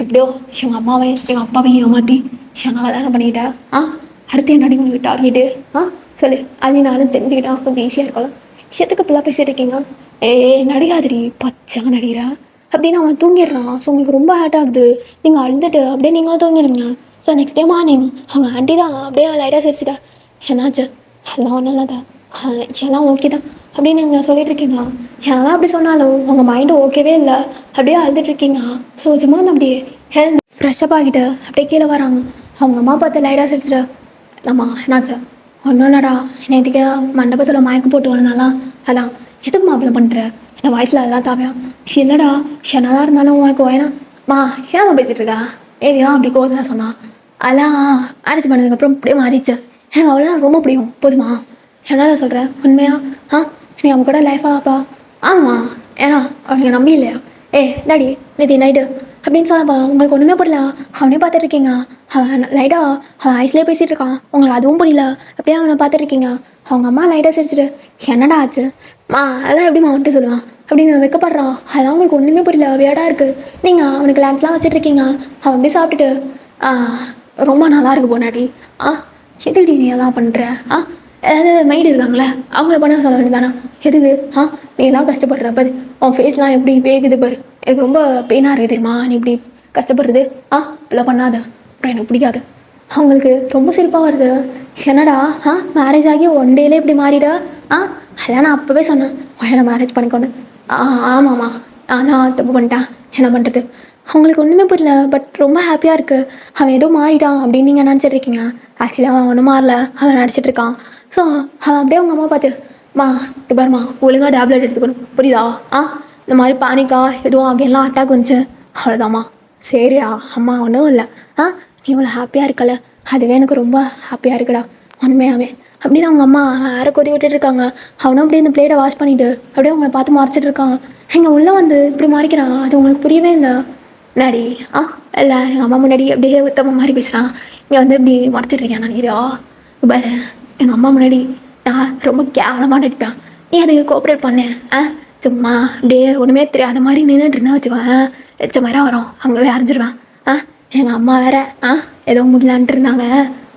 எப்படியோ எங்கள் அம்மாவை எங்கள் அப்பாவையும் ஏமாற்றி எங்கள் கல்யாணம் பண்ணிக்கிட்டா அடுத்து என்னடி உங்களுக்கு டார்கெட்டு சொல்லு அது நானும் தெரிஞ்சுக்கிட்டா கொஞ்சம் ஈஸியாக இருக்கலாம். எதுக்கு இப்பெல்லாம் பேசிட்டு இருக்கீங்க? நடிகாதிரி பச்சா நடிகிறா அப்படின்னு அவன் தூங்கிடுறான். ஸோ உங்களுக்கு ரொம்ப ஹேட் ஆகுது. நீங்கள் அழுதுட்டு அப்படியே நீங்களும் தூங்கிடுங்க. ஸோ நெக்ஸ்ட் டே மார்னிங் அவங்க ஆண்டி தான் அப்படியே லைட்டாக சிரிச்சிட்டா என்னாச்சு எல்லாம் ஒன்றும் இல்லாத எல்லாம் ஓகே தான் அப்படின்னு நீங்கள் சொல்லிட்டு இருக்கீங்க. எல்லாம் அப்படி சொன்னாலும் உங்கள் மைண்டு ஓகேவே இல்லை. அப்படியே அழுதுட்ருக்கீங்க. ஸோ சும்மா அப்படியே ஹெல்த் ஃப்ரெஷ்ஷப் ஆகிட்டு அப்படியே கீழே வராங்க. அவங்க அம்மா பார்த்து லைட்டாக சிரிச்சிட்டு நம்ம என்னாச்சு ஒன்றும் இல்லைடா நேற்றுக்கு மண்டபத்தில் மயக்க போட்டு வரனாலாம் அதான் எதுக்கு மாப்பிள்ளை பண்ணுற இந்த வயசில் அதெல்லாம் தேவையா? இல்லைடா என்னதான் இருந்தாலும் உனக்கு வேணாம்மா ஏன் பேசிகிட்டு இருக்கா ஏதியா அப்படி கோவத்தில் சொன்னான். அதெல்லாம் அரைச்சி பண்ணதுக்கப்புறம் அப்படியே மாறிச்சு. எனக்கு அவ்வளோதான் ரொம்ப பிடிக்கும் போதுமா என்னால் சொல்கிறேன் உண்மையா நீ அவங்க கூட லைஃபாப்பா ஆமாம் ஏன்னா அவனுக்கு நம்பி இல்லையா? டாடி நேற்று நைட்டு அப்படின்னு சொன்னப்பா உங்களுக்கு ஒன்றுமே புரியல. அவனே பார்த்துட்ருக்கீங்க. அவன் லைட்டாக அவன் ஐஸ்லேயே பேசிகிட்டு இருக்கான். உங்களுக்கு அதுவும் புரியல. அப்படியே அவனை பார்த்துட்ருக்கீங்க. அவங்க அம்மா லைட்டாக சிரிச்சிட்டு என்னடா ஆச்சு அதெல்லாம் எப்படிமா வந்துட்டு சொல்லுவான் அப்படின்னு வைக்கப்படுறான். அதெல்லாம் உங்களுக்கு ஒன்றுமே புரியல. வேடாக இருக்குது. நீங்கள் அவனுக்கு லேன்ஸ்லாம் வச்சுட்ருக்கீங்க. அவன் அப்படியே சாப்பிட்டுட்டு ரொம்ப நல்லா இருக்கு போனாடி எதுக்குடி நீ எல்லாம் பண்ணுற ஏதாவது மைண்ட் இருக்காங்களே அவங்கள பண்ண சொல்ல வேண்டியதானா எதுக்கு நீ எல்லாம் கஷ்டப்படுறப்ப உன் ஃபேஸ்லாம் எப்படி வேகுது பாரு. எனக்கு ரொம்ப பெயினாக இருக்குது தெரியுமா நீ இப்படி கஷ்டப்படுறது இப்படிலாம் பண்ணாத அப்புறம் எனக்கு பிடிக்காது. அவங்களுக்கு ரொம்ப சிரிப்பாக வருது. என்னடா மேரேஜ் ஆகி 1 டேலே இப்படி மாறிடா அதான் நான் அப்போவே சொன்னேன் என்ன மேரேஜ் பண்ணிக்கொண்டு ஆமாம்மா நான் தப்பு பண்ணிட்டேன் என்ன பண்ணுறது. அவங்களுக்கு ஒன்றுமே புரியல. பட் ரொம்ப ஹாப்பியாக இருக்குது. அவன் ஏதோ மாறிட்டான் அப்படின்னு நீங்கள் நினச்சிட்ருக்கீங்க. ஆக்சுவலி அவன் ஒன்றும் மாறல. அவன் நடிச்சிட்ருக்கான். ஸோ அவன் அப்படியே உங்கள் அம்மா பார்த்து இது பாருமா ஒழுங்காக டேப்லெட் எடுத்துக்கணும் புரியுதா இந்த மாதிரி பேனிக்கா எதுவும் அங்கெல்லாம் அட்டாக் வந்துச்சு அவ்வளோதாம்மா சரிடா அம்மா ஒன்றும் இல்லை நீ இவ்வளோ ஹாப்பியாக இருக்கல அதுவே எனக்கு ரொம்ப ஹாப்பியாக இருக்குடா உண்மையாகவே அப்படின்னு அவங்க அம்மா வேற கொதி விட்டுட்ருக்காங்க. அவனும் அப்படியே இந்த பிளேட்டை வாஷ் பண்ணிவிட்டு அப்படியே உங்களை பார்த்து மறைச்சிட்டு இருக்கான். இங்கே உள்ளே வந்து இப்படி மறைக்கிறான். அது உங்களுக்கு புரியவே இல்லை. முன்னாடி இல்லை எங்கள் அம்மா முன்னாடி அப்படியே உத்தம மாதிரி பேசுகிறான். இங்கே வந்து இப்படி மறைச்சிட்ருக்கேன் நான் நீரா பாரு எங்கள் அம்மா முன்னாடி நான் ரொம்ப கேவலமாக நடிப்பேன். நீ அதுக்கு கோஆப்ரேட் பண்ணேன் சும்மா அப்படியே ஒன்றுமே தெரியாத மாதிரி நின்றுட்டு இருந்தா வச்சுக்குவேன் எச்ச மாதிரி வரும் அங்கேவே அரைஞ்சிடுவேன். எங்கள் அம்மா வேற ஏதோ முடியலான்ட்டு இருந்தாங்க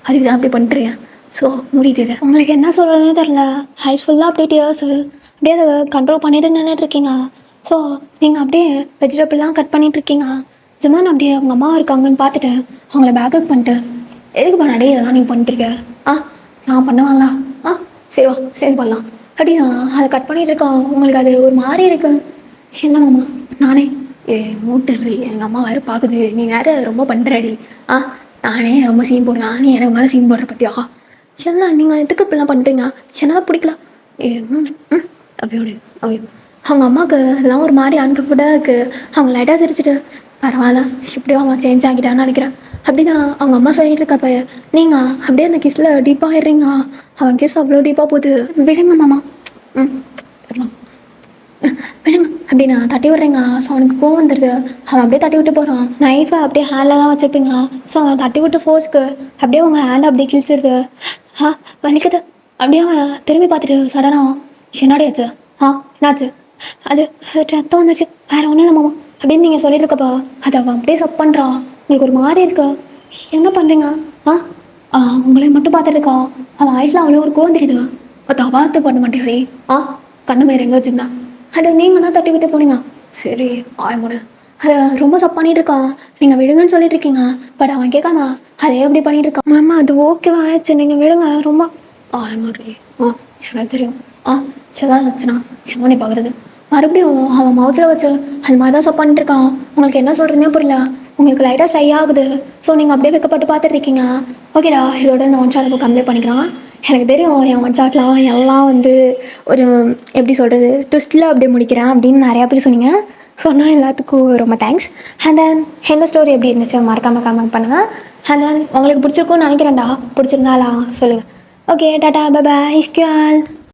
அதுக்கு தான் அப்படி பண்ணிட்டுருக்கேன். ஸோ மூடிட்டு உங்களுக்கு என்ன சொல்கிறதுனே தெரில. ஹைஸ் ஃபுல்லாக அப்படியே டியர்ஸு அப்படியே அதை கண்ட்ரோல் பண்ணிட்டு நின்றுட்டுருக்கீங்க. ஸோ நீங்கள் அப்படியே வெஜிடபிள்லாம் கட் பண்ணிகிட்ருக்கீங்க. ஜிம்மன் அப்படியே அவங்க அம்மா இருக்காங்கன்னு பார்த்துட்டு அவங்கள பேக்கப் பண்ணிட்டு எதுக்கு பண்ணாடே இதெல்லாம் நீங்கள் பண்ணிட்டுருக்க நான் பண்ணுவாங்களா சரி வா சரி பண்ணலாம் அப்படின்னா அதை கட் பண்ணிகிட்டு இருக்கான். உங்களுக்கு அது ஒரு மாதிரி இருக்கு. இல்லை மாமா நானே மூட்டுறி எங்கள் அம்மா வேறு பார்க்குது நீ வேறு ரொம்ப பண்ணுறடி நானே ரொம்ப சீன் போடுவேன் நீ எனக்கு மேலே சீன் போடுற பற்றியா என்ன நீங்கள் எதுக்கு இப்படிலாம் பண்ணுறீங்க என்னால் பிடிக்கல அப்படியோடு அவங்க அம்மாவுக்கு அதெல்லாம் ஒரு மாதிரி அன்கம்ஃபர்டாக இருக்குது. அவங்க லைட்டாக சிரிச்சிட்டு பரவாயில்ல இப்படியோ அவன் சேஞ்ச் ஆகிட்டான்னு நினைக்கிறேன் அப்படின்னா அவங்க அம்மா சொல்லிட்டு இருக்கப்ப நீங்கள் அப்படியே அந்த கிஸ்ஸில் டீப்பாக ஆயிடுறீங்க. அவன் கிஸ் அவ்வளோ டீப்பாக போகுது. விடுங்க மாமா விடுங்க அப்படி நான் தட்டி விட்றேங்க. ஸோ அவனுக்கு கோவம் வந்துடுது. அவன் அப்படியே தட்டி விட்டு போகிறான். நைஃபை அப்படியே ஹேண்டில் தான் வச்சுருப்பீங்க. ஸோ அவன் தட்டி விட்டு ஃபோர்ஸ்க்கு அப்படியே உங்கள் ஹேண்டை அப்படியே கிழிச்சிருது. வலிக்குது. அப்படியே அவன் திரும்பி பார்த்துட்டு சடனாக என்னடி ஆச்சு? என்னாச்சு? அது ரத்தம் வந்துச்சு, வேறு ஒன்றும் இல்லை மாமா அப்படின்னு நீங்கள் சொல்லிட்டு இருக்கப்பா அதை அவன் அப்படியே சப் பண்ணுறான். உங்களுக்கு ஒரு மாதிரி இருக்கு. என்ன பண்ணுறீங்க? உங்களை மட்டும் பார்த்துட்டு இருக்கான். அவன் வயசில் அவ்வளோ ஒரு கோவம் தெரியுது. தபாத்து பண்ண மாட்டேன். கண்ணு மேலே எங்கே வச்சுருந்தேன்? அது நீங்கள் தான் தட்டி விட்டு போனீங்க. சரி ஆயமுடு. அதை ரொம்ப சப் பண்ணிட்டு இருக்கான். நீங்கள் விடுங்கன்னு சொல்லிட்டு இருக்கீங்க. பட் அவன் கேட்காம அதே எப்படி பண்ணிட்டு இருக்கான். மாமா அது ஓகேவா ஆயிடுச்சு, நீங்கள் விடுங்க. ரொம்ப ஆயமுடி. எனக்கு தெரியும். செதான் வச்சுனா சிவனி பார்க்குறது மறுபடியும் அவன் மவுத்தில் வச்சு அது மாதிரி தான் சப் பண்ணிட்டு இருக்கான். உங்களுக்கு என்ன சொல்கிறதுனே புரியல. உங்களுக்கு லைட்டாக ஷை ஆகுது. ஸோ நீங்கள் அப்படியே வைக்கப்பட்டு பார்த்துட்டு இருக்கீங்க. ஓகேடா, இதோட இந்த ஒன் ஷாட் கம்ப்ளீட் பண்ணிக்கலாம். எனக்கு தெரியும் என் ஒன் ஷாட்லாம் எல்லாம் வந்து ஒரு எப்படி சொல்கிறது ட்விஸ்ட்டில் அப்படியே முடிக்கிறேன் அப்படின்னு நிறையா பேர் சொன்னீங்க. சொன்னால் எல்லாத்துக்கும் ரொம்ப தேங்க்ஸ். அண்ட் தென் எங்கள் ஸ்டோரி எப்படி இருந்துச்சு மறக்காமல் கமெண்ட் பண்ணுங்கள். அண்ட் தென் உங்களுக்கு பிடிச்சிருக்கும்னு நினைக்கிறேன்டா. பிடிச்சிருந்தாலாம் சொல்லுங்கள். Okay tata bye bye இஷ்கியால்.